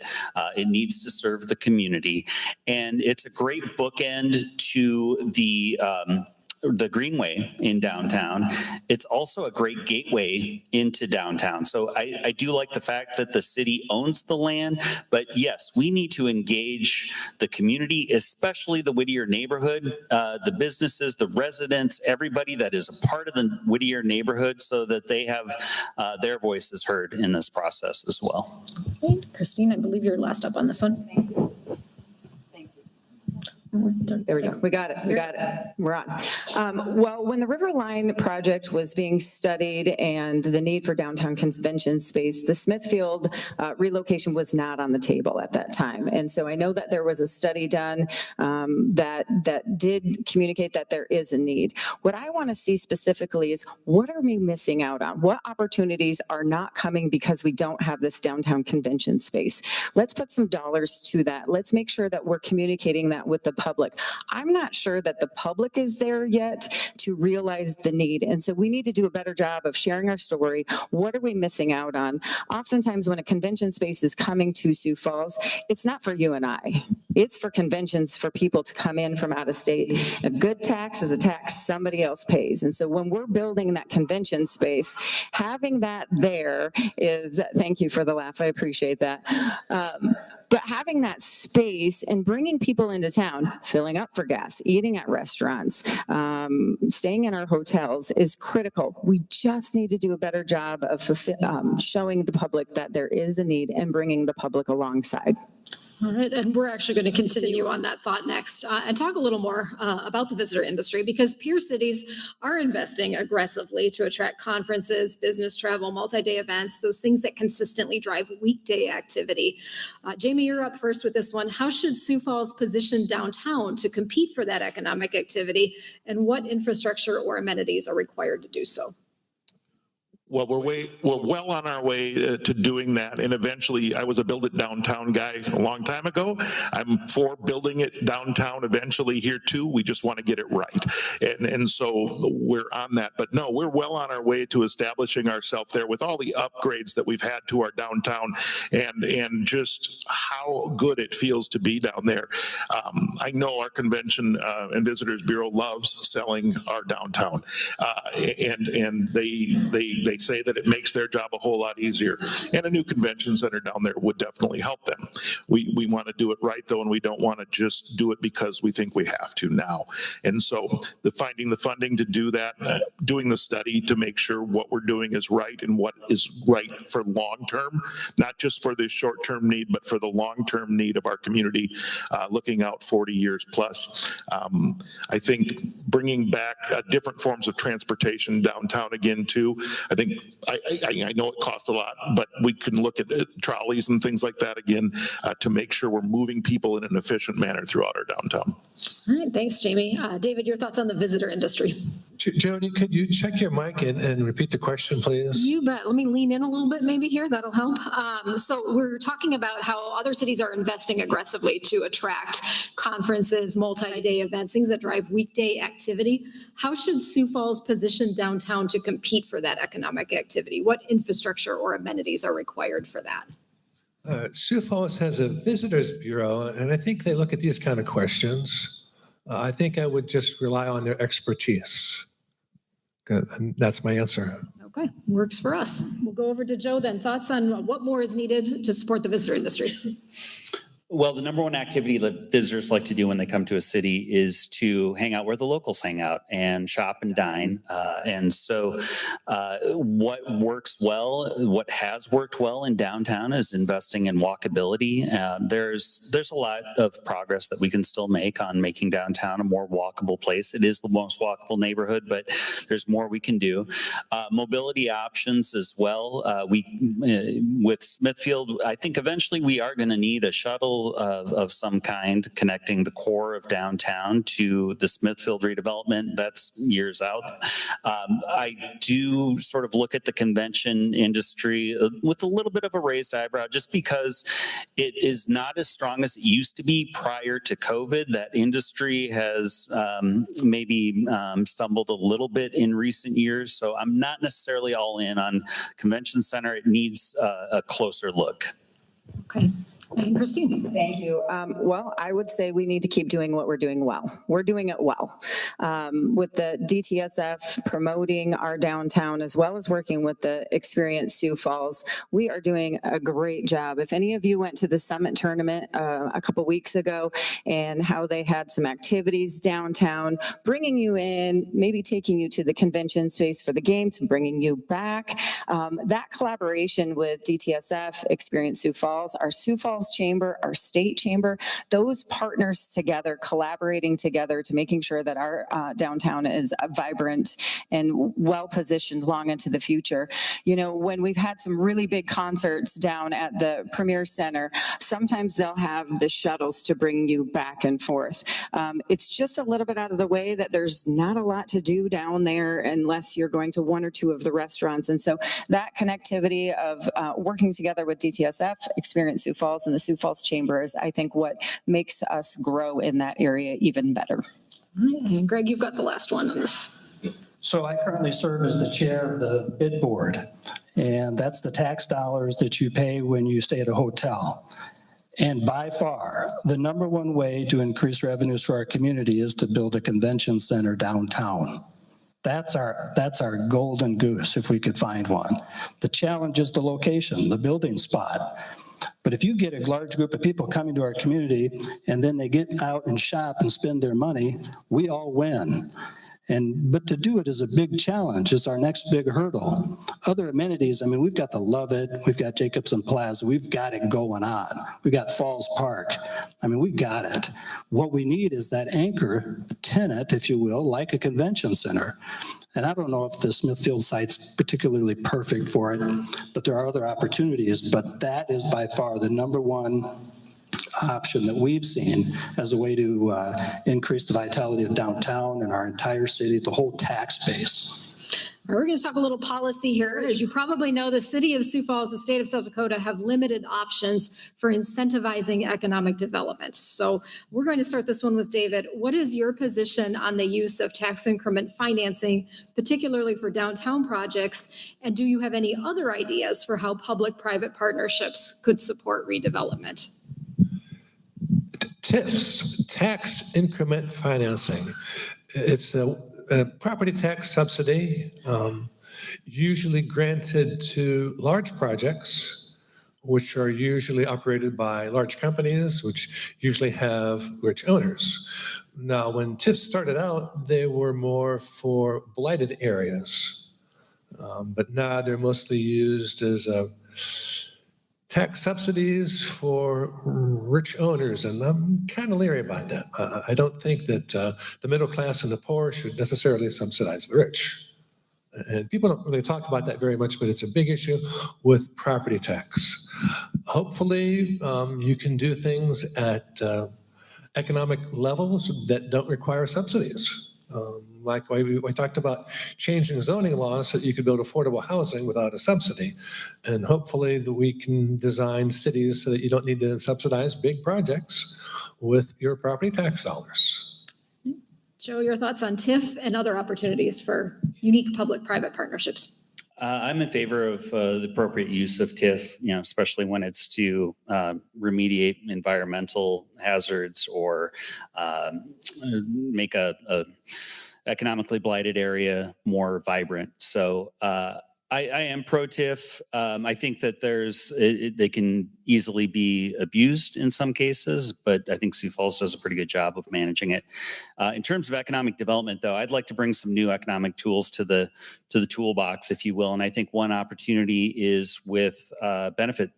it needs to serve the community. And it's a great bookend to the Greenway in downtown. It's also a great gateway into downtown. So I do like the fact that the city owns the land, but yes, we need to engage the community, especially the Whittier neighborhood, the businesses, the residents, everybody that is a part of the Whittier neighborhood, so that they have their voices heard in this process as well. Okay. Christine, I believe you're last up on this one. Thank you. There we go. We got it. We got it. We're on. Well, when the River Line project was being studied and the need for downtown convention space, the Smithfield relocation was not on the table at that time. And so I know that there was a study done that did communicate that there is a need. What I want to see specifically is, what are we missing out on? What opportunities are not coming because we don't have this downtown convention space? Let's put some dollars to that. Let's make sure that we're communicating that with the public. I'm not sure that the public is there yet to realize the need. And so we need to do a better job of sharing our story. What are we missing out on? Oftentimes when a convention space is coming to Sioux Falls, it's not for you and I. It's for conventions, for people to come in from out of state. A good tax is a tax somebody else pays. And so when we're building that convention space, having that there is, thank you for the laugh, I appreciate that. But having that space and bringing people into town, filling up for gas, eating at restaurants, staying in our hotels is critical. We just need to do a better job of showing the public that there is a need and bringing the public alongside. All right, and we're actually going to continue on that thought next and talk a little more about the visitor industry, because peer cities are investing aggressively to attract conferences, business travel, multi-day events, those things that consistently drive weekday activity. Jamie, you're up first with this one. How should Sioux Falls position downtown to compete for that economic activity, and what infrastructure or amenities are required to do so? Well, we're well on our way to doing that. And eventually, I was a build it downtown guy a long time ago. I'm for building it downtown eventually here too. We just want to get it right. And so we're on that. But no, we're well on our way to establishing ourselves there with all the upgrades that we've had to our downtown and just how good it feels to be down there. I know our Convention and Visitors Bureau loves selling our downtown. And they say that it makes their job a whole lot easier. And a new convention center down there would definitely help them. We want to do it right, though, and we don't want to just do it because we think we have to now. And so finding the funding to do that, doing the study to make sure what we're doing is right and what is right for long-term, not just for this short-term need, but for the long-term need of our community, looking out 40 years plus. I think bringing back different forms of transportation downtown again, too. I think I know it costs a lot, but we can look at trolleys and things like that again to make sure we're moving people in an efficient manner throughout our downtown. All right, thanks, Jamie. David, your thoughts on the visitor industry? Jody, could you check your mic and repeat the question, please? You bet. Let me lean in a little bit maybe here. That'll help. So we're talking about how other cities are investing aggressively to attract conferences, multi-day events, things that drive weekday activity. How should Sioux Falls position downtown to compete for that economic activity? What infrastructure or amenities are required for that? Sioux Falls has a visitors bureau, and I think they look at these kind of questions. I think I would just rely on their expertise. And that's my answer. Okay, works for us. We'll go over to Joe then. Thoughts on what more is needed to support the visitor industry? Well, the number one activity that visitors like to do when they come to a city is to hang out where the locals hang out and shop and dine. And so what works well, what has worked well in downtown is investing in walkability. There's a lot of progress that we can still make on making downtown a more walkable place. It is the most walkable neighborhood, but there's more we can do. Mobility options as well. With Smithfield, I think eventually we are going to need a shuttle of some kind connecting the core of downtown to the Smithfield redevelopment. That's years out. I do sort of look at the convention industry with a little bit of a raised eyebrow, just because it is not as strong as it used to be prior to COVID. That industry has maybe stumbled a little bit in recent years. So I'm not necessarily all in on convention center. It needs a closer look. Okay. And Christine. Thank you. Well, I would say we need to keep doing what we're doing well. We're doing it well. With the DTSF promoting our downtown, as well as working with the Experience Sioux Falls, we are doing a great job. If any of you went to the Summit Tournament a couple weeks ago and how they had some activities downtown, bringing you in, maybe taking you to the convention space for the games, bringing you back, that collaboration with DTSF, Experience Sioux Falls, our Sioux Falls Falls Chamber, our state chamber, those partners together, collaborating together to making sure that our downtown is vibrant and well-positioned long into the future. You know, when we've had some really big concerts down at the Premier Center, sometimes they'll have the shuttles to bring you back and forth. It's just a little bit out of the way that there's not a lot to do down there unless you're going to one or two of the restaurants. And so that connectivity of working together with DTSF, Experience Sioux Falls, and the Sioux Falls Chamber is, I think, what makes us grow in that area even better. And Greg, you've got the last one on this. So I currently serve as the chair of the bid board, and that's the tax dollars that you pay when you stay at a hotel. And by far, the number one way to increase revenues for our community is to build a convention center downtown. That's our golden goose, if we could find one. The challenge is the location, the building spot. But if you get a large group of people coming to our community and then they get out and shop and spend their money, we all win. But to do it is a big challenge. It's our next big hurdle. Other amenities, I mean, we've got the Lovett, we've got Jacobson Plaza, we've got it going on. We've got Falls Park. I mean, we got it. What we need is that anchor tenant, if you will, like a convention center. And I don't know if the Smithfield site's particularly perfect for it, but there are other opportunities. But that is by far the number one option that we've seen as a way to increase the vitality of downtown and our entire city, the whole tax base. All right, we're going to talk a little policy here. As you probably know, the city of Sioux Falls, the state of South Dakota have limited options for incentivizing economic development. So we're going to start this one with David. What is your position on the use of tax increment financing, particularly for downtown projects? And do you have any other ideas for how public-private partnerships could support redevelopment? TIFs, tax increment financing. It's a property tax subsidy, usually granted to large projects, which are usually operated by large companies, which usually have rich owners. Now, when TIFs started out, they were more for blighted areas, but now they're mostly used as tax subsidies for rich owners, and I'm kind of leery about that. I don't think that the middle class and the poor should necessarily subsidize the rich. And people don't really talk about that very much, but it's a big issue with property tax. Hopefully, you can do things at economic levels that don't require subsidies. Like we talked about changing zoning laws so that you could build affordable housing without a subsidy. And hopefully that we can design cities so that you don't need to subsidize big projects with your property tax dollars. Joe, your thoughts on TIF and other opportunities for unique public-private partnerships? I'm in favor of the appropriate use of TIF, especially when it's to remediate environmental hazards or make a economically blighted area more vibrant. So I am pro TIF. I think that they can easily be abused in some cases, but I think Sioux Falls does a pretty good job of managing it. In terms of economic development, though, I'd like to bring some new economic tools to the toolbox, if you will. And I think one opportunity is with benefit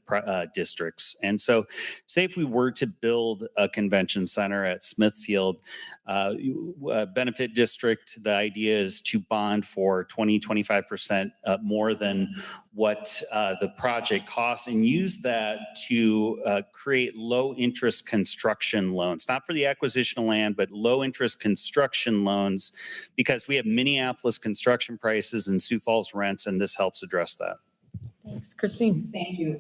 districts. And so, say if we were to build a convention center at Smithfield, benefit district, the idea is to bond for 20-25% more than what the project costs, and use that to create low interest construction loans, not for the acquisition of land, but low interest construction loans, because we have Minneapolis construction prices and Sioux Falls rents, and this helps address that. Thanks. Christine. Thank you.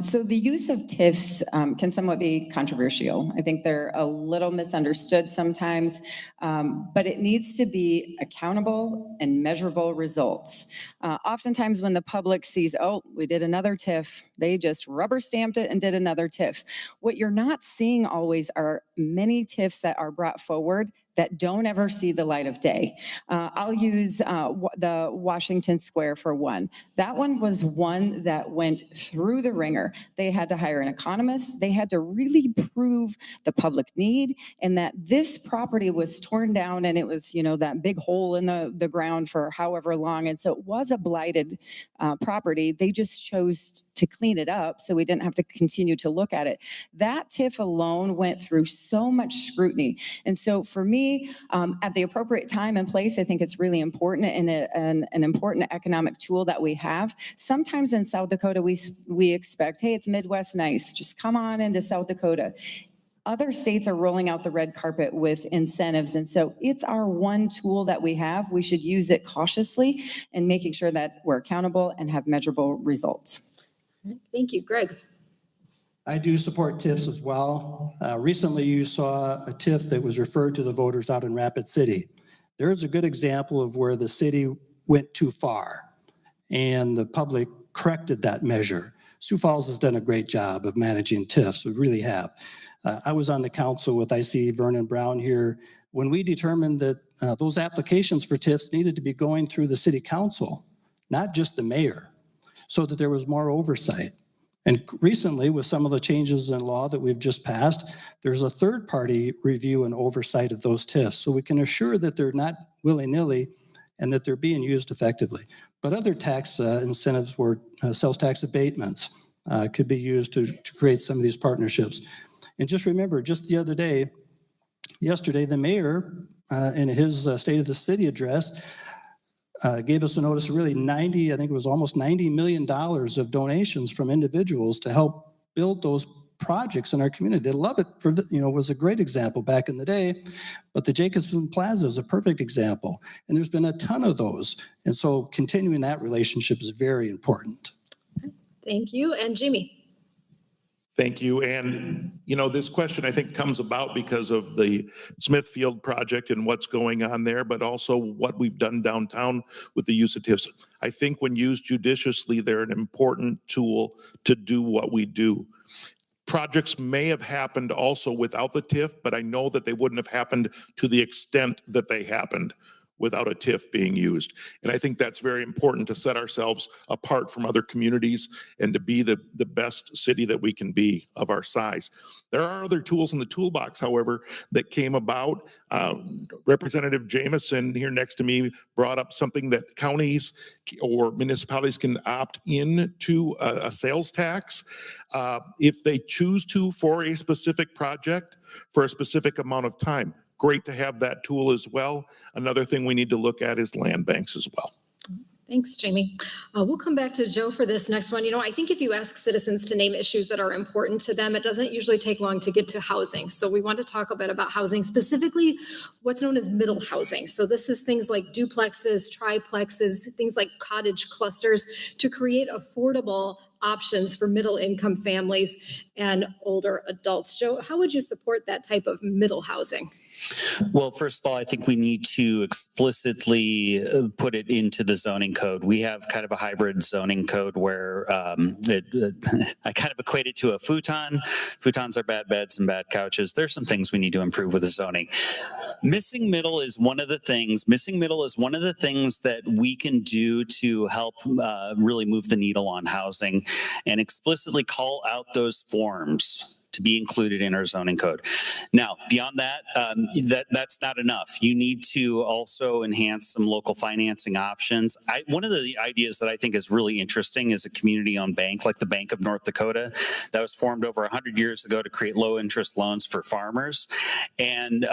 So the use of TIFs can somewhat be controversial. I think they're a little misunderstood sometimes, but it needs to be accountable and measurable results. Oftentimes when the public sees, oh, we did another TIF, they just rubber stamped it and did another TIF. What you're not seeing always are many TIFs that are brought forward that don't ever see the light of day. I'll use the Washington Square for one. That one was one that went through the ringer. They had to hire an economist. They had to really prove the public need and that this property was torn down and it was, that big hole in the ground for however long. And so it was a blighted property. They just chose to clean it up so we didn't have to continue to look at it. That TIF alone went through so much scrutiny. And so for me, at the appropriate time and place, I think it's really important and an important economic tool that we have. Sometimes in South Dakota, we expect, hey, it's Midwest nice, just come on into South Dakota. Other states are rolling out the red carpet with incentives. And so it's our one tool that we have. We should use it cautiously and making sure that we're accountable and have measurable results. Thank you. Greg. I do support TIFs as well. Recently, you saw a TIF that was referred to the voters out in Rapid City. There's a good example of where the city went too far and the public corrected that measure. Sioux Falls has done a great job of managing TIFs. We really have. I was on the council with IC Vernon Brown here when we determined that those applications for TIFs needed to be going through the city council, not just the mayor, so that there was more oversight. And recently, with some of the changes in law that we've just passed, there's a third-party review and oversight of those TIFs, so we can assure that they're not willy-nilly and that they're being used effectively. But other tax incentives were sales tax abatements could be used to create some of these partnerships. And just remember, just the other day, yesterday, the mayor in his State of the City address gave us a notice of really I think it was almost $90 million of donations from individuals to help build those projects in our community. They love it was a great example back in the day, but the Jacobson Plaza is a perfect example. And there's been a ton of those. And so continuing that relationship is very important. Thank you. And Jamie. Thank you. And, this question I think comes about because of the Smithfield project and what's going on there, but also what we've done downtown with the use of TIFs. I think when used judiciously, they're an important tool to do what we do. Projects may have happened also without the TIF, but I know that they wouldn't have happened to the extent that they happened without a TIF being used. And I think that's very important to set ourselves apart from other communities and to be the best city that we can be of our size. There are other tools in the toolbox, however, that came about. Representative Jamison here next to me brought up something that counties or municipalities can opt in to a sales tax if they choose to for a specific project for a specific amount of time. Great to have that tool as well. Another thing we need to look at is land banks as well. Thanks, Jamie. We'll come back to Joe for this next one. I think if you ask citizens to name issues that are important to them, it doesn't usually take long to get to housing. So we want to talk a bit about housing, specifically what's known as middle housing. So this is things like duplexes, triplexes, things like cottage clusters to create affordable options for middle income families and older adults. Joe, how would you support that type of middle housing? Well, first of all, I think we need to explicitly put it into the zoning code. We have kind of a hybrid zoning code where I kind of equate it to a futon. Futons are bad beds and bad couches. There's some things we need to improve with the zoning. Missing middle is one of the things that we can do to help really move the needle on housing and explicitly call out those forms to be included in our zoning code. Now, beyond that, that's not enough. You need to also enhance some local financing options. One of the ideas that I think is really interesting is a community-owned bank like the Bank of North Dakota that was formed over 100 years ago to create low-interest loans for farmers. And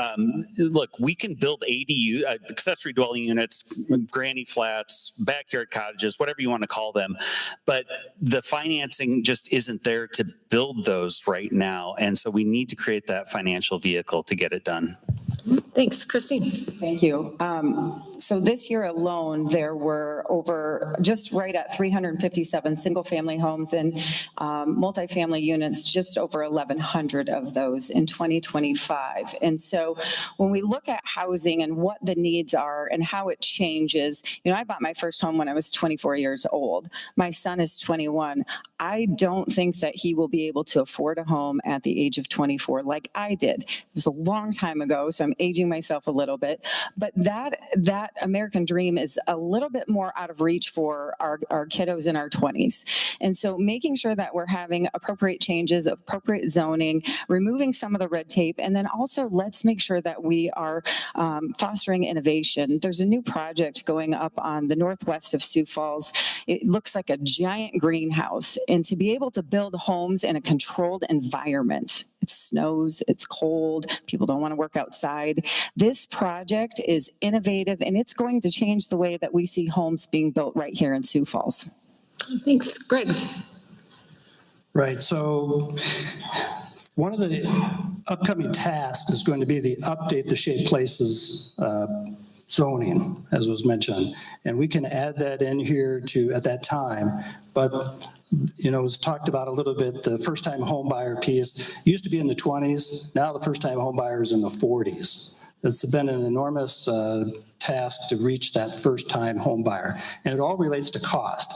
look, we can build ADU, accessory dwelling units, granny flats, backyard cottages, whatever you want to call them, but the financing just isn't there to build those right now. And so we need to create that financial vehicle to get it done. Thanks, Christine. Thank you. So this year alone, there were just right at 357 single-family homes and multifamily units, just over 1,100 of those in 2025. And so when we look at housing and what the needs are and how it changes, I bought my first home when I was 24 years old. My son is 21. I don't think that he will be able to afford a home at the age of 24 like I did. It was a long time ago, so I'm aging myself a little bit, but that American dream is a little bit more out of reach for our kiddos in our 20s. And so making sure that we're having appropriate changes, appropriate zoning, removing some of the red tape, and then also let's make sure that we are fostering innovation. There's a new project going up on the northwest of Sioux Falls. It looks like a giant greenhouse, and to be able to build homes in a controlled environment. It snows, it's cold, people don't want to work outside. This project is innovative, and it's going to change the way that we see homes being built right here in Sioux Falls. Thanks. Greg. Right, so one of the upcoming tasks is going to be the update the Shaped Places zoning, as was mentioned. And we can add that in here at that time. But, it was talked about a little bit, the first-time home buyer piece used to be in the 20s. Now the first-time home buyer is in the 40s. It's been an enormous task to reach that first-time home buyer. And it all relates to cost.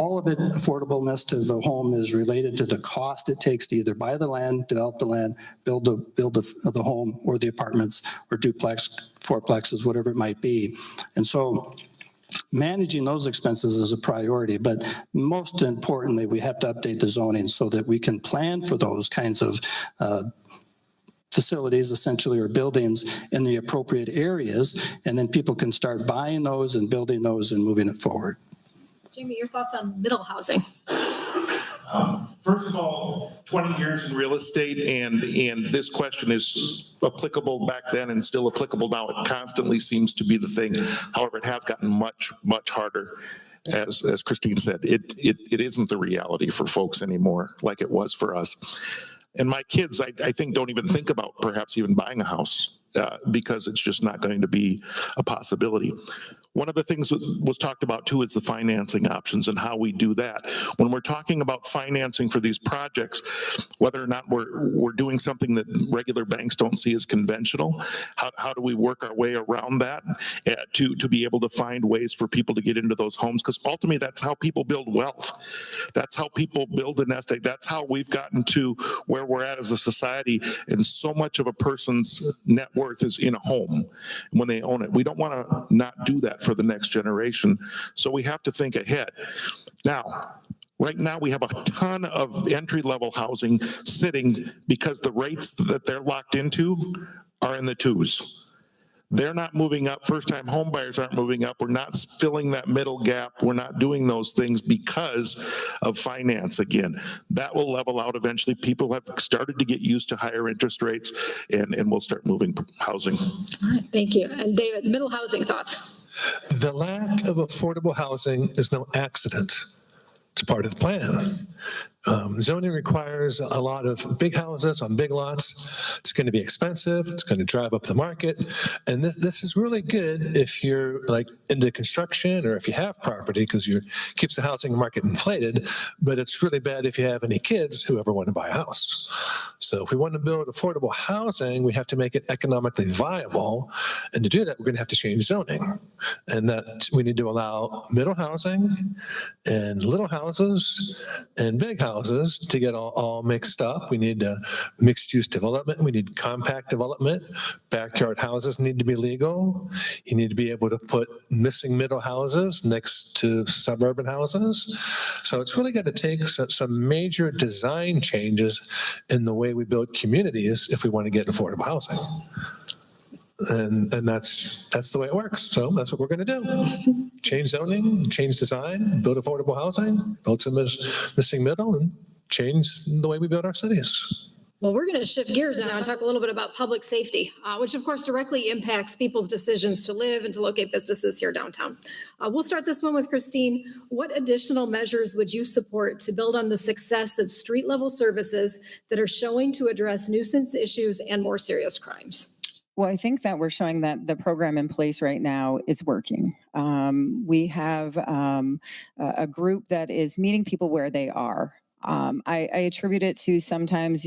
All of it, affordableness to the home is related to the cost it takes to either buy the land, develop the land, build the home or the apartments or duplex, fourplexes, whatever it might be. And so managing those expenses is a priority, but most importantly, we have to update the zoning so that we can plan for those kinds of facilities essentially, or buildings in the appropriate areas, and then people can start buying those and building those and moving it forward. Jamie, your thoughts on middle housing? First of all, 20 years in real estate, and this question is applicable back then and still applicable now. It constantly seems to be the thing. However, it has gotten much, much harder. As Christine said, it isn't the reality for folks anymore like it was for us. And my kids, I think, don't even think about perhaps even buying a house because it's just not going to be a possibility. One of the things was talked about too is the financing options and how we do that. When we're talking about financing for these projects, whether or not we're doing something that regular banks don't see as conventional, how do we work our way around that to be able to find ways for people to get into those homes? Because ultimately that's how people build wealth. That's how people build a nest egg. That's how we've gotten to where we're at as a society, and so much of a person's net worth is in a home when they own it. We don't want to not do that for the next generation. So we have to think ahead. Now, right now we have a ton of entry-level housing sitting because the rates that they're locked into are in the twos. They're not moving up. First-time home buyers aren't moving up. We're not filling that middle gap. We're not doing those things because of finance again. That will level out eventually. People have started to get used to higher interest rates, and we'll start moving housing. All right, thank you. And David, middle housing thoughts? The lack of affordable housing is no accident. It's part of the plan. Zoning requires a lot of big houses on big lots. It's going to be expensive. It's going to drive up the market. And this is really good if you're like into construction or if you have property, because it keeps the housing market inflated. But it's really bad if you have any kids who ever want to buy a house. So if we want to build affordable housing, we have to make it economically viable. And to do that, we're going to have to change zoning. And that we need to allow middle housing and little houses and big houses to get all mixed up. We need mixed-use development. We need compact development. Backyard houses need to be legal. You need to be able to put missing middle houses next to suburban houses. So it's really got to take some major design changes in the way we build communities if we want to get affordable housing. And that's the way it works. So that's what we're going to do. Change zoning, change design, build affordable housing, build some missing middle, and change the way we build our cities. Well, we're going to shift gears now and talk a little bit about public safety, which of course directly impacts people's decisions to live and to locate businesses here downtown. We'll start this one with Christine. What additional measures would you support to build on the success of street level services that are showing to address nuisance issues and more serious crimes? Well, I think that we're showing that the program in place right now is working. We have a group that is meeting people where they are. I attribute it to sometimes,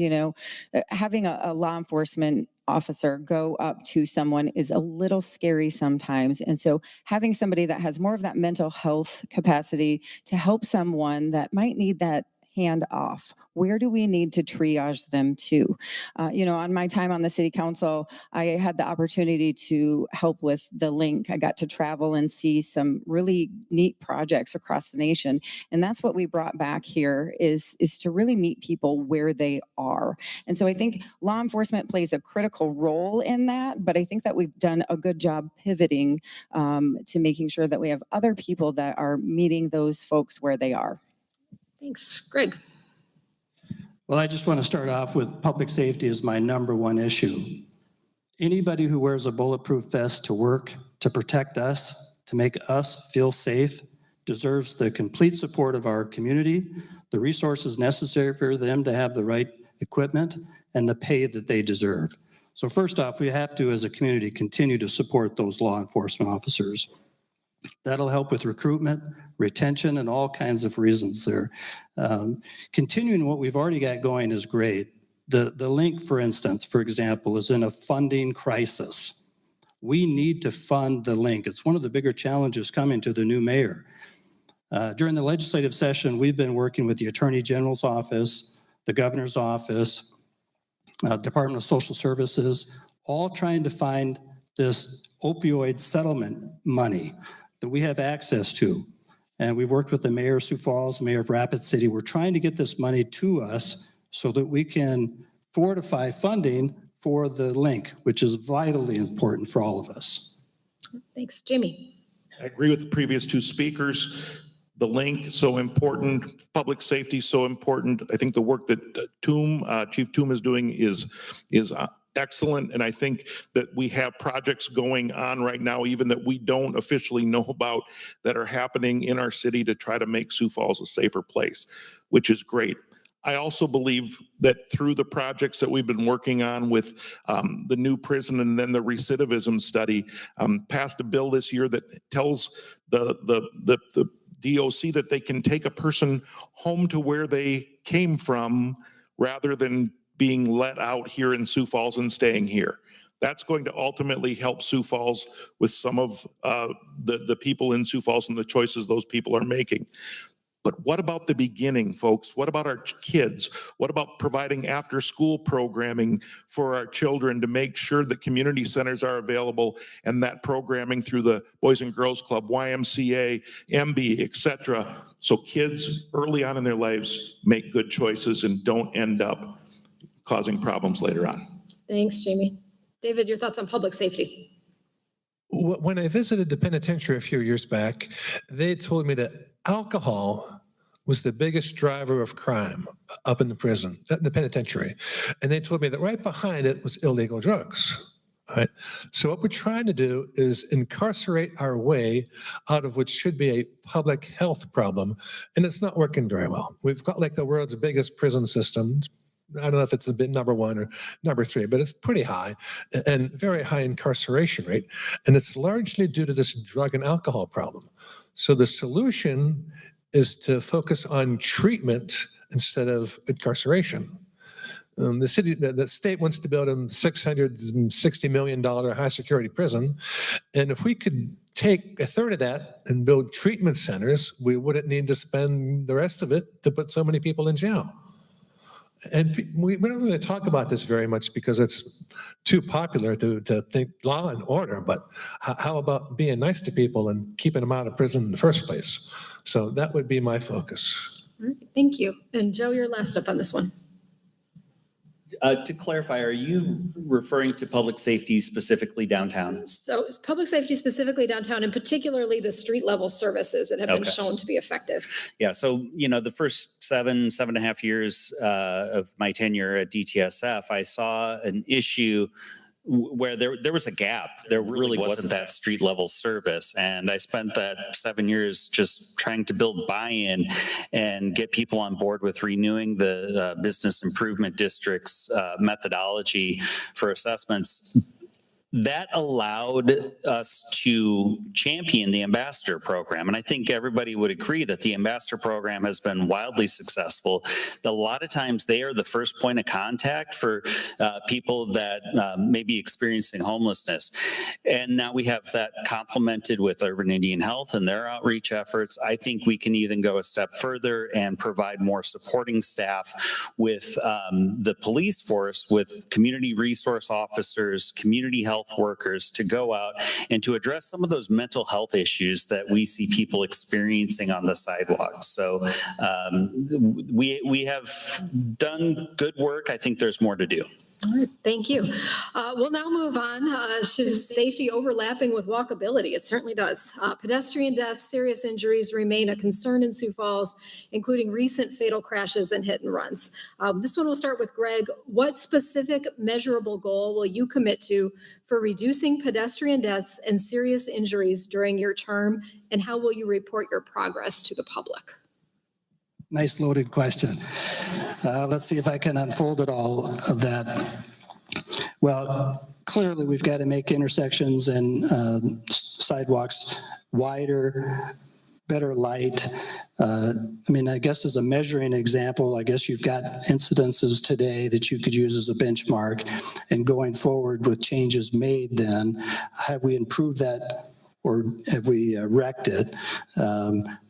having a law enforcement officer go up to someone is a little scary sometimes. And so having somebody that has more of that mental health capacity to help someone that might need that hand off? Where do we need to triage them to? On my time on the city council, I had the opportunity to help with the link. I got to travel and see some really neat projects across the nation. And that's what we brought back here is to really meet people where they are. And so I think law enforcement plays a critical role in that, but I think that we've done a good job pivoting to making sure that we have other people that are meeting those folks where they are. Thanks. Greg. Well, I just want to start off with public safety is my number one issue. Anybody who wears a bulletproof vest to work, to protect us, to make us feel safe, deserves the complete support of our community, the resources necessary for them to have the right equipment, and the pay that they deserve. So first off, we have to, as a community, continue to support those law enforcement officers. That'll help with recruitment, retention, and all kinds of reasons there. Continuing what we've already got going is great. The link, for instance, for example, is in a funding crisis. We need to fund the link. It's one of the bigger challenges coming to the new mayor. During the legislative session, we've been working with the Attorney General's office, the governor's office, Department of Social Services, all trying to find this opioid settlement money that we have access to. And we've worked with the mayor of Sioux Falls, mayor of Rapid City. We're trying to get this money to us so that we can fortify funding for the link, which is vitally important for all of us. Thanks. Jamie. I agree with the previous two speakers. The link, so important. Public safety, so important. I think the work that Chief Toom is doing is excellent. And I think that we have projects going on right now, even that we don't officially know about, that are happening in our city to try to make Sioux Falls a safer place, which is great. I also believe that through the projects that we've been working on with the new prison and then the recidivism study, passed a bill this year that tells the DOC that they can take a person home to where they came from rather than being let out here in Sioux Falls and staying here. That's going to ultimately help Sioux Falls with some of the people in Sioux Falls and the choices those people are making. But what about the beginning, folks? What about our kids? What about providing after-school programming for our children to make sure that community centers are available and that programming through the Boys and Girls Club, YMCA, MB, etc., so kids early on in their lives make good choices and don't end up causing problems later on. Thanks, Jamie. David, your thoughts on public safety? When I visited the penitentiary a few years back, they told me that alcohol was the biggest driver of crime up in the prison, the penitentiary. And they told me that right behind it was illegal drugs. Right? So what we're trying to do is incarcerate our way out of what should be a public health problem, and it's not working very well. We've got like the world's biggest prison system. I don't know if it's a bit number one or number three, but it's pretty high and very high incarceration rate. And it's largely due to this drug and alcohol problem. So the solution is to focus on treatment instead of incarceration. The state wants to build a $660 million high security prison. And if we could take a third of that and build treatment centers, we wouldn't need to spend the rest of it to put so many people in jail. And we don't really talk about this very much because it's too popular to think law and order, but how about being nice to people and keeping them out of prison in the first place? So that would be my focus. All right, thank you. And Joe, you're last up on this one. To clarify, are you referring to public safety specifically downtown? So it's public safety specifically downtown, and particularly the street level services that have been shown to be effective. Yeah, so, the first 7.5 years of my tenure at DTSF, I saw an issue where there was a gap. There really wasn't that street level service. And I spent that 7 years just trying to build buy-in and get people on board with renewing the business improvement district's methodology for assessments. that allowed us to champion the ambassador program. And I think everybody would agree that the ambassador program has been wildly successful. A lot of times they are the first point of contact for people that may be experiencing homelessness. And now we have that complemented with Urban Indian Health and their outreach efforts. I think we can even go a step further and provide more supporting staff with the police force, with community resource officers, community health workers to go out and to address some of those mental health issues that we see people experiencing on the sidewalks. So we have done good work. I think there's more to do. All right, thank you. We'll now move on to safety overlapping with walkability. It certainly does. Pedestrian deaths, serious injuries remain a concern in Sioux Falls, including recent fatal crashes and hit and runs. This one will start with Greg. What specific measurable goal will you commit to for reducing pedestrian deaths and serious injuries during your term, and how will you report your progress to the public? Nice loaded question. Let's see if I can unfold it all of that. Well, clearly we've got to make intersections and sidewalks wider, better light. I guess as a measuring example, I guess you've got incidences today that you could use as a benchmark, and going forward with changes made then, have we improved that or have we wrecked it?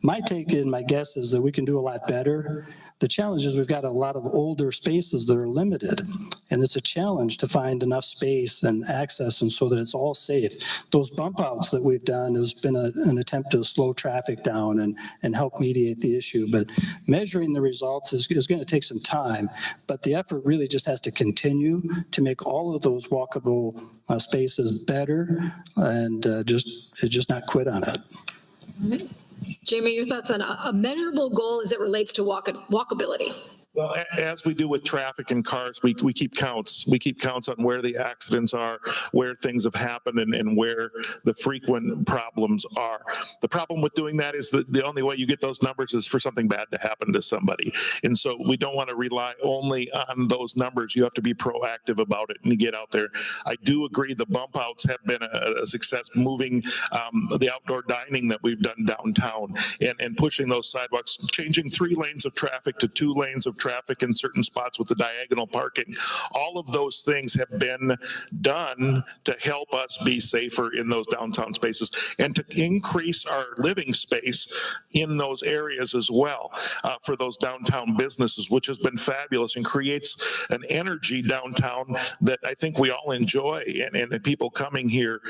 My take and my guess is that we can do a lot better. The challenge is we've got a lot of older spaces that are limited, and it's a challenge to find enough space and access and so that it's all safe. Those bump outs that we've done has been an attempt to slow traffic down and help mediate the issue. But measuring the results is going to take some time, but the effort really just has to continue to make all of those walkable spaces better and just not quit on it. Mm-hmm. Jamie, your thoughts on a measurable goal as it relates to walkability? Well, as we do with traffic and cars, we keep counts. We keep counts on where the accidents are, where things have happened, and where the frequent problems are. The problem with doing that is that the only way you get those numbers is for something bad to happen to somebody. And so we don't want to rely only on those numbers. You have to be proactive about it and get out there. I do agree the bump outs have been a success, moving the outdoor dining that we've done downtown and pushing those sidewalks, changing 3 lanes of traffic to 2 lanes of traffic in certain spots with the diagonal parking. All of those things have been done to help us be safer in those downtown spaces and to increase our living space in those areas as well for those downtown businesses, which has been fabulous and creates an energy downtown that I think we all enjoy and the people coming here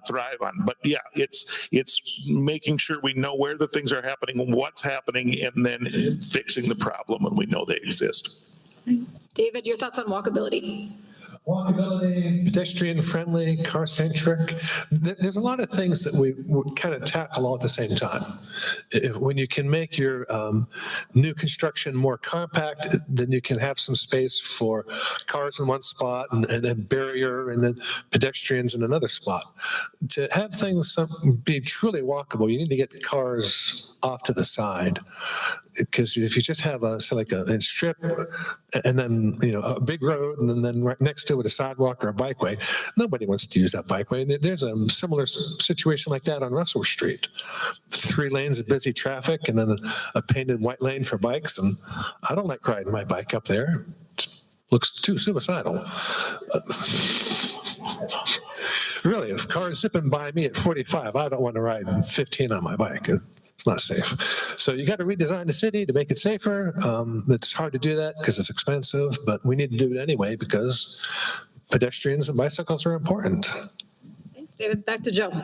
thrive on. But yeah, it's making sure we know where the things are happening, what's happening, and then fixing the problem when we know they exist. David, your thoughts on walkability? Walkability, pedestrian-friendly, car-centric. There's a lot of things that we kind of tackle all at the same time. When you can make your new construction more compact, then you can have some space for cars in one spot and a barrier and then pedestrians in another spot. To have things be truly walkable, you need to get cars off to the side. Because if you just have a strip and then a big road and then right next to it a sidewalk or a bikeway, nobody wants to use that bikeway. There's a similar situation like that on Russell Street. 3 lanes of busy traffic and then a painted white lane for bikes. And I don't like riding my bike up there. It looks too suicidal. Really, if cars zipping by me at 45, I don't want to ride 15 on my bike. It's not safe. So you got to redesign the city to make it safer. It's hard to do that because it's expensive, but we need to do it anyway because pedestrians and bicycles are important. Thanks, David. Back to Joe.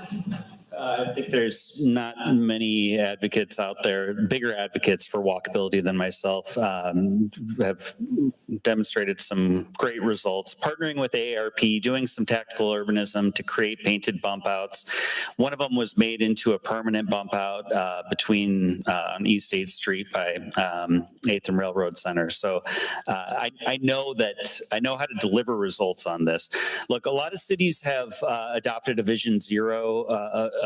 I think there's not many advocates out there, bigger advocates for walkability than myself, have demonstrated some great results. Partnering with AARP, doing some tactical urbanism to create painted bump outs. One of them was made into a permanent bump out between on East 8th Street by 8th and Railroad Center. So I know how to deliver results on this. Look, a lot of cities have adopted a Vision Zero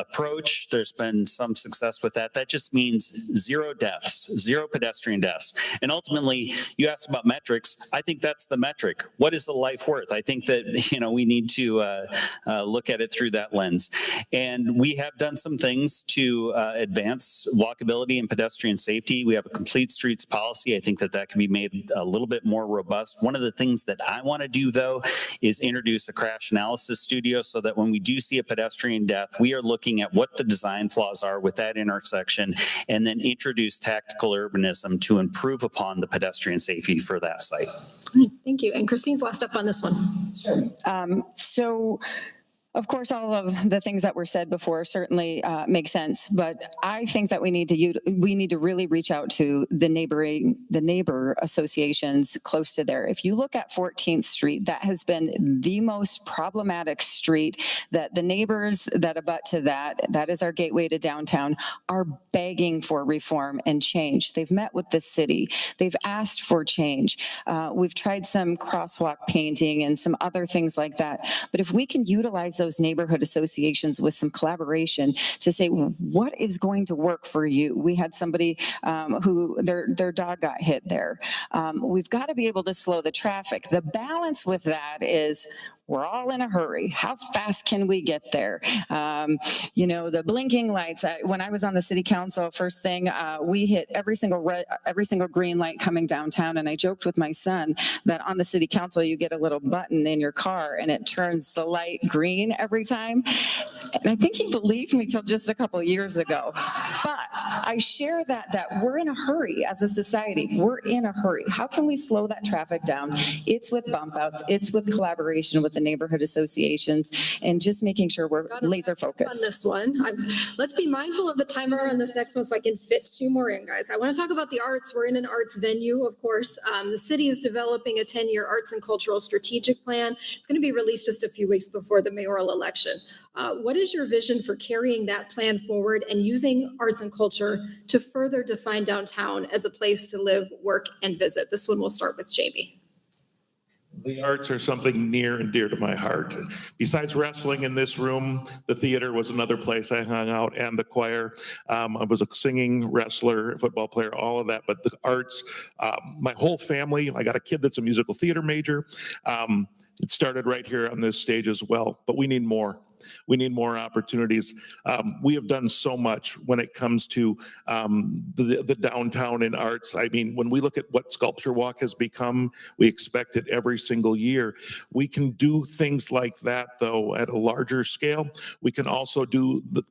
approach. There's been some success with that. That just means 0 deaths, 0 pedestrian deaths. And ultimately, you asked about metrics. is, I think that's the metric. What is the life worth? I think that, we need to look at it through that lens. And we have done some things to advance walkability and pedestrian safety. We have a complete streets policy. I think that can be made a little bit more robust. One of the things that I want to do, though, is introduce a crash analysis studio so that when we do see a pedestrian death, we are looking at what the design flaws are with that intersection and then introduce tactical urbanism to improve upon the pedestrian safety for that site. Thank you. And Christine's last up on this one. So, of course, all of the things that were said before certainly make sense, but I think that we need to really reach out to the neighbor associations close to there. If you look at 14th Street, that has been the most problematic street. That the neighbors that abut to that is our gateway to downtown, are begging for reform and change. They've met with the city. They've asked for change. We've tried some crosswalk painting and some other things like that. But if we can utilize those neighborhood associations with some collaboration to say, what is going to work for you? We had somebody who their dog got hit there. We've got to be able to slow the traffic. The balance with that is we're all in a hurry. How fast can we get there? The blinking lights. When I was on the city council, first thing, we hit every single green light coming downtown. And I joked with my son that on the city council, you get a little button in your car and it turns the light green every time. And I think he believed me till just a couple of years ago. But I share that we're in a hurry as a society. We're in a hurry. How can we slow that traffic down? It's with bump outs. It's with collaboration with the neighborhood associations and just making sure we're laser focused. On this one, let's be mindful of the timer on this next one so I can fit 2 more in, guys. I want to talk about the arts. We're in an arts venue, of course. The city is developing a 10-year arts and cultural strategic plan. It's going to be released just a few weeks before the mayoral election. What is your vision for carrying that plan forward and using arts and culture to further define downtown as a place to live, work, and visit? This one we'll start with Jamie. The arts are something near and dear to my heart. Besides wrestling in this room, the theater was another place I hung out, and the choir. I was a singing wrestler, football player, all of that. But the arts, my whole family, I got a kid that's a musical theater major. It started right here on this stage as well, but we need more. We need more opportunities. We have done so much when it comes to the downtown in arts. I mean, when we look at what Sculpture Walk has become, we expect it every single year. We can do things like that, though, at a larger scale. We can also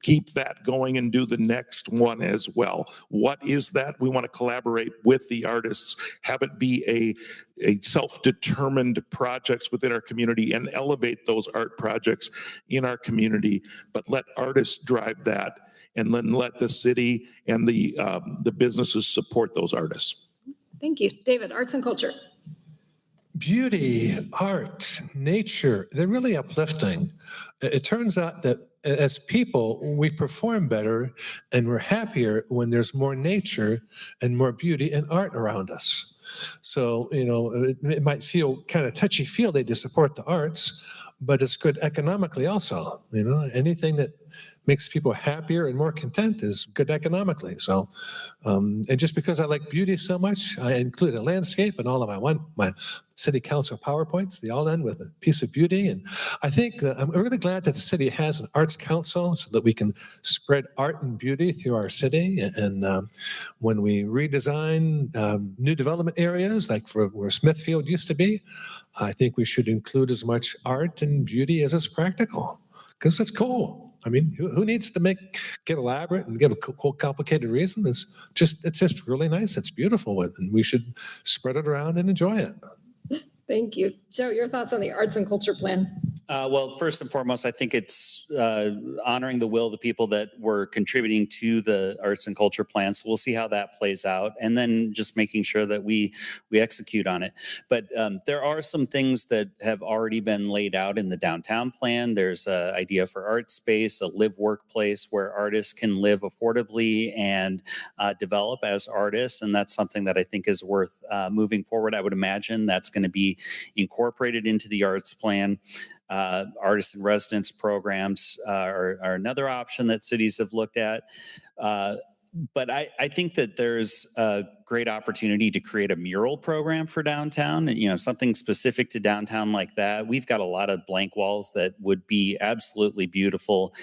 keep that going and do the next one as well. What is that? We want to collaborate with the artists, have it be a self-determined projects within our community and elevate those art projects in our community, but let artists drive that and then let the city and the businesses support those artists. Thank you. David, arts and culture. Beauty, art, nature, they're really uplifting. It turns out that as people, we perform better and we're happier when there's more nature and more beauty and art around us. So, it might feel kind of touchy-feely to support the arts, but it's good economically also. Anything that makes people happier and more content is good economically. So, and just because I like beauty so much, I include a landscape in all of my city council PowerPoints. They all end with a piece of beauty. And I think I'm really glad that the city has an arts council so that we can spread art and beauty through our city. And when we redesign new development areas, like for where Smithfield used to be, I think we should include as much art and beauty as is practical, because it's cool. I mean, who needs to get elaborate and give a cool, complicated reason? It's just really nice. It's beautiful, and we should spread it around and enjoy it. Thank you. Joe, your thoughts on the arts and culture plan? Well, first and foremost, I think it's honoring the will of the people that were contributing to the arts and culture plan. So we'll see how that plays out, and then just making sure that we execute on it. But there are some things that have already been laid out in the downtown plan. There's an idea for art space, a live workplace where artists can live affordably and develop as artists, and that's something that I think is worth moving forward. I would imagine that's going to be incorporated into the arts plan. Artist in residence programs are another option that cities have looked at. But I think that there's a great opportunity to create a mural program for downtown, and, something specific to downtown like that. We've got a lot of blank walls that would be absolutely beautiful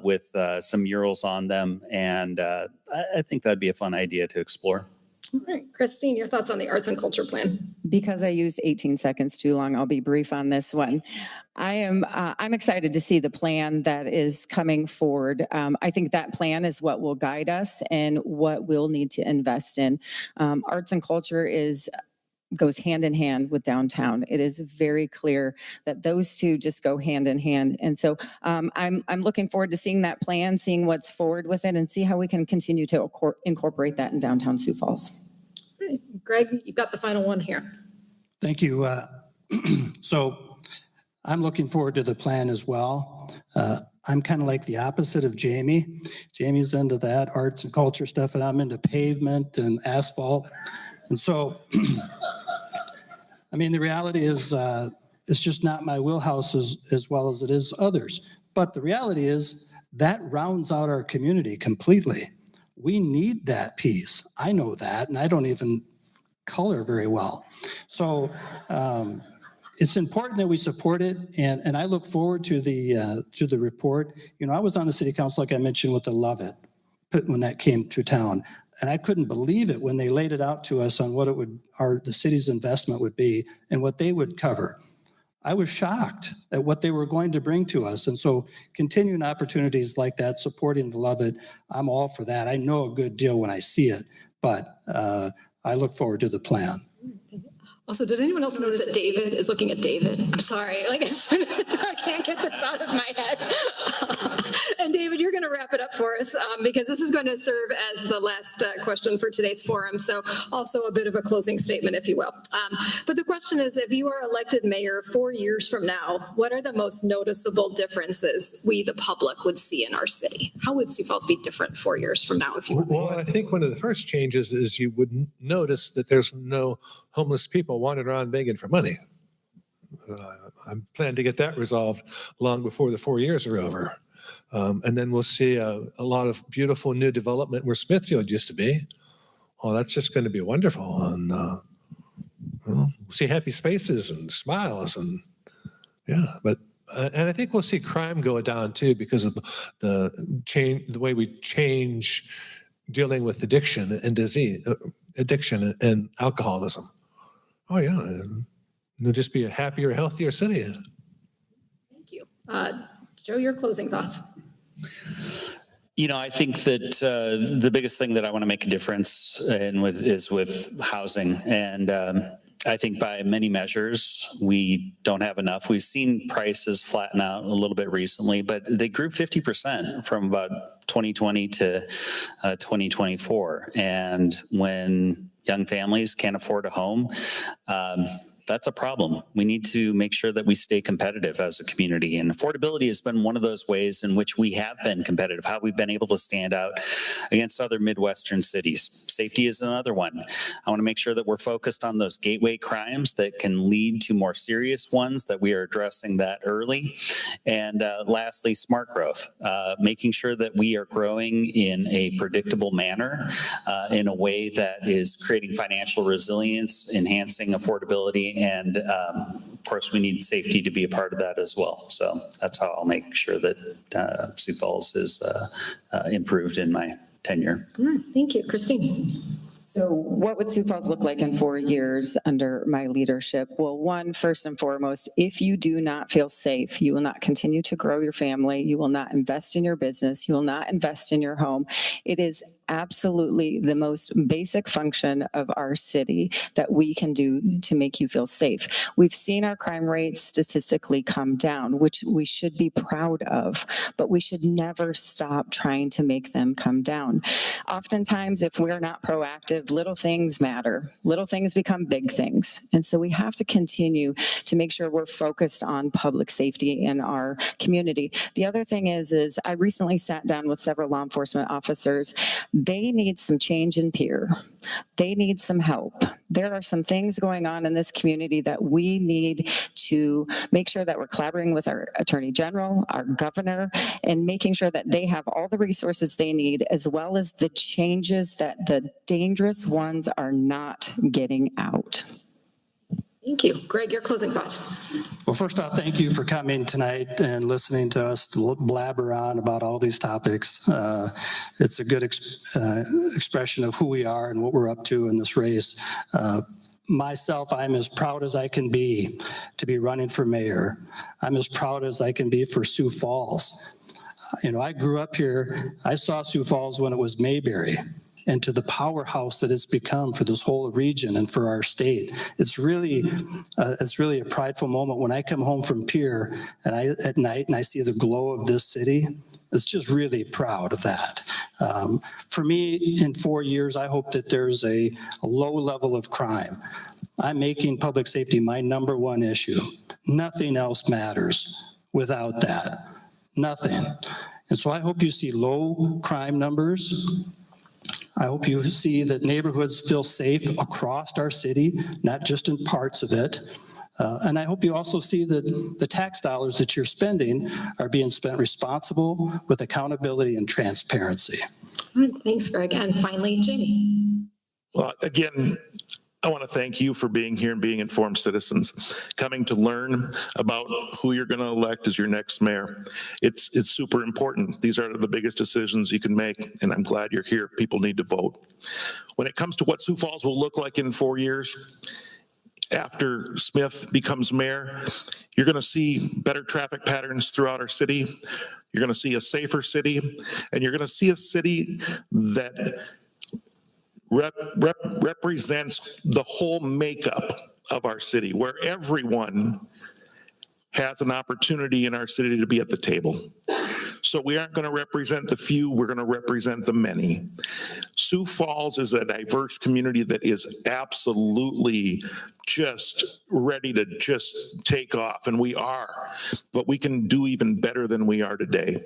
with some murals on them. And I think that'd be a fun idea to explore. All right, Christine, your thoughts on the arts and culture plan? Because I used 18 seconds too long, I'll be brief on this one. I'm excited to see the plan that is coming forward. I think that plan is what will guide us and what we'll need to invest in. Arts and culture goes hand in hand with downtown. It is very clear that those two just go hand in hand. And so I'm looking forward to seeing that plan, seeing what's forward with it, and see how we can continue to incorporate that in downtown Sioux Falls. Right. Greg, you've got the final one here. Thank you. So I'm looking forward to the plan as well. I'm kind of like the opposite of Jamie. Jamie's into that arts and culture stuff, and I'm into pavement and asphalt. And so, I mean, the reality is it's just not my wheelhouse as well as it is others. But the reality is that rounds out our community completely. We need that piece. I know that, and I don't even color very well. So it's important that we support it, and I look forward to the report. I was on the city council, like I mentioned, with the Lovett when that came to town, and I couldn't believe it when they laid it out to us on what the city's investment would be and what they would cover. I was shocked at what they were going to bring to us. And so continuing opportunities like that, supporting the Lovett, I'm all for that. I know a good deal when I see it, but I look forward to the plan. Also, did anyone else notice that David is looking at David? I'm sorry, I can't get this out of my head. And David, you're going to wrap it up for us because this is going to serve as the last question for today's forum. So also a bit of a closing statement, if you will. But the question is, if you are elected mayor 4 years from now, what are the most noticeable differences we, the public, would see in our city? How would Sioux Falls be different 4 years from now if you were mayor? Well, I think one of the first changes is you would notice that there's no homeless people wandering around begging for money. I plan to get that resolved long before the 4 years are over. And then we'll see a lot of beautiful new development where Smithfield used to be. Oh, that's just going to be wonderful. And we'll see happy spaces and smiles and and I think we'll see crime go down too because of the way we change dealing with addiction and alcoholism. Oh yeah, it'll just be a happier, healthier city. Thank you. Joe, your closing thoughts. I think that the biggest thing that I want to make a difference is with housing. And I think by many measures, we don't have enough. We've seen prices flatten out a little bit recently, but they grew 50% from about 2020 to 2024. And when young families can't afford a home, that's a problem. We need to make sure that we stay competitive as a community. And affordability has been one of those ways in which we have been competitive, how we've been able to stand out against other Midwestern cities. Safety is another one. I want to make sure that we're focused on those gateway crimes that can lead to more serious ones, that we are addressing that early. And lastly, smart growth, making sure that we are growing in a predictable manner, in a way that is creating financial resilience, enhancing affordability, and of course, we need safety to be a part of that as well. So that's how I'll make sure that Sioux Falls is improved in my tenure. All right. Thank you. Christine. So what would Sioux Falls look like in 4 years under my leadership? Well, one, first and foremost, if you do not feel safe, you will not continue to grow your family. You will not invest in your business. You will not invest in your home. It is absolutely the most basic function of our city that we can do to make you feel safe. We've seen our crime rates statistically come down, which we should be proud of, but we should never stop trying to make them come down. Oftentimes, if we're not proactive, little things matter. Little things become big things. And so we have to continue to make sure we're focused on public safety in our community. The other thing is I recently sat down with several law enforcement officers. They need some change in peer. They need some help. there are some things going on in this community that we need to make sure that we're collaborating with our Attorney General, our governor, and making sure that they have all the resources they need, as well as the changes that the dangerous ones are not getting out. Thank you. Greg, your closing thoughts. Well, first off, thank you for coming tonight and listening to us blabber on about all these topics. It's a good expression of who we are and what we're up to in this race. Myself, I'm as proud as I can be to be running for mayor. I'm as proud as I can be for Sioux Falls. I grew up here. I saw Sioux Falls when it was Mayberry, and to the powerhouse that it's become for this whole region and for our state. It's really a prideful moment when I come home from Pierre at night and I see the glow of this city. It's just really proud of that. For me, in 4 years, I hope that there's a low level of crime. I'm making public safety my number one issue. Nothing else matters without that. Nothing. And so I hope you see low crime numbers. I hope you see that neighborhoods feel safe across our city, not just in parts of it. And I hope you also see that the tax dollars that you're spending are being spent responsible with accountability and transparency. All right, thanks, Greg. And finally, Jamie. Well, again, I want to thank you for being here and being informed citizens, coming to learn about who you're going to elect as your next mayor. It's super important. These are the biggest decisions you can make, and I'm glad you're here. People need to vote. When it comes to what Sioux Falls will look like in 4 years, after Smith becomes mayor, you're going to see better traffic patterns throughout our city. You're going to see a safer city, and you're going to see a city that represents the whole makeup of our city, where everyone has an opportunity in our city to be at the table. So we aren't going to represent the few, we're going to represent the many. Sioux Falls is a diverse community that is absolutely just ready to just take off, and we are, but we can do even better than we are today.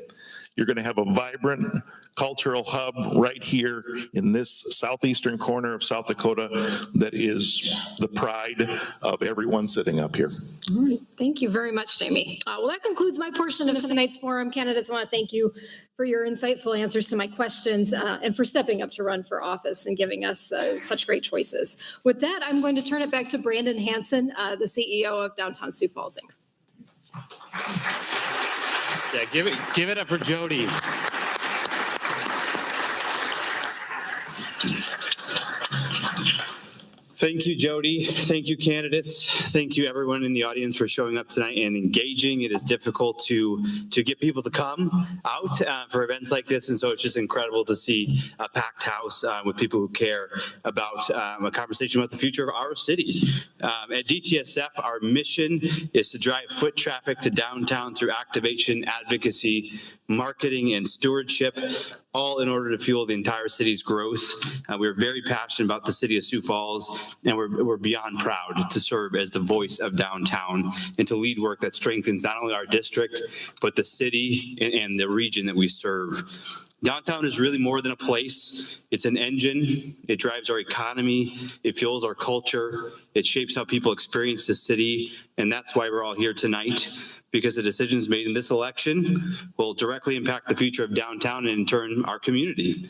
You're going to have a vibrant cultural hub right here in this southeastern corner of South Dakota that is the pride of everyone sitting up here. All right. Thank you very much, Jamie. Well, that concludes my portion of tonight's forum. Candidates, I want to thank you for your insightful answers to my questions and for stepping up to run for office and giving us such great choices. With that, I'm going to turn it back to Brandon Hanson, the CEO of Downtown Sioux Falls, Inc. Yeah, give it up for Jody. Thank you, Jody. Thank you, candidates. Thank you, everyone in the audience, for showing up tonight and engaging. It is difficult to get people to come out for events like this, and so it's just incredible to see a packed house with people who care about a conversation about the future of our city. At DTSF, our mission is to drive foot traffic to downtown through activation, advocacy, marketing, and stewardship, all in order to fuel the entire city's growth. We're very passionate about the city of Sioux Falls, and we're beyond proud to serve as the voice of downtown and to lead work that strengthens not only our district, but the city and the region that we serve. Downtown is really more than a place. It's an engine. It drives our economy. It fuels our culture. It shapes how people experience the city, and that's why we're all here tonight, because the decisions made in this election will directly impact the future of downtown and, in turn, our community.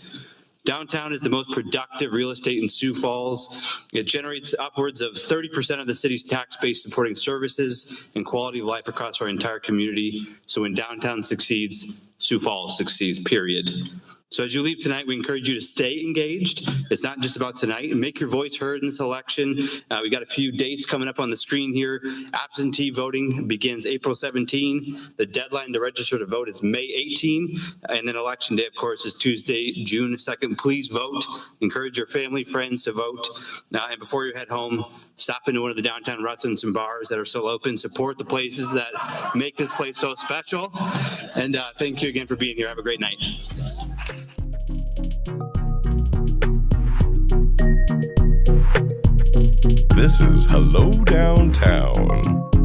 Downtown is the most productive real estate in Sioux Falls. It generates upwards of 30% of the city's tax base, supporting services and quality of life across our entire community. So when downtown succeeds, Sioux Falls succeeds, period. So as you leave tonight, we encourage you to stay engaged. It's not just about tonight. Make your voice heard in this election. We got a few dates coming up on the screen here. Absentee voting begins April 17. The deadline to register to vote is May 18. And then election day, of course, is Tuesday, June 2nd. Please vote. Encourage your family, friends to vote. And before you head home, stop into one of the downtown restaurants and bars that are still open. Support the places that make this place so special. And thank you again for being here. Have a great night. This is Hello Downtown.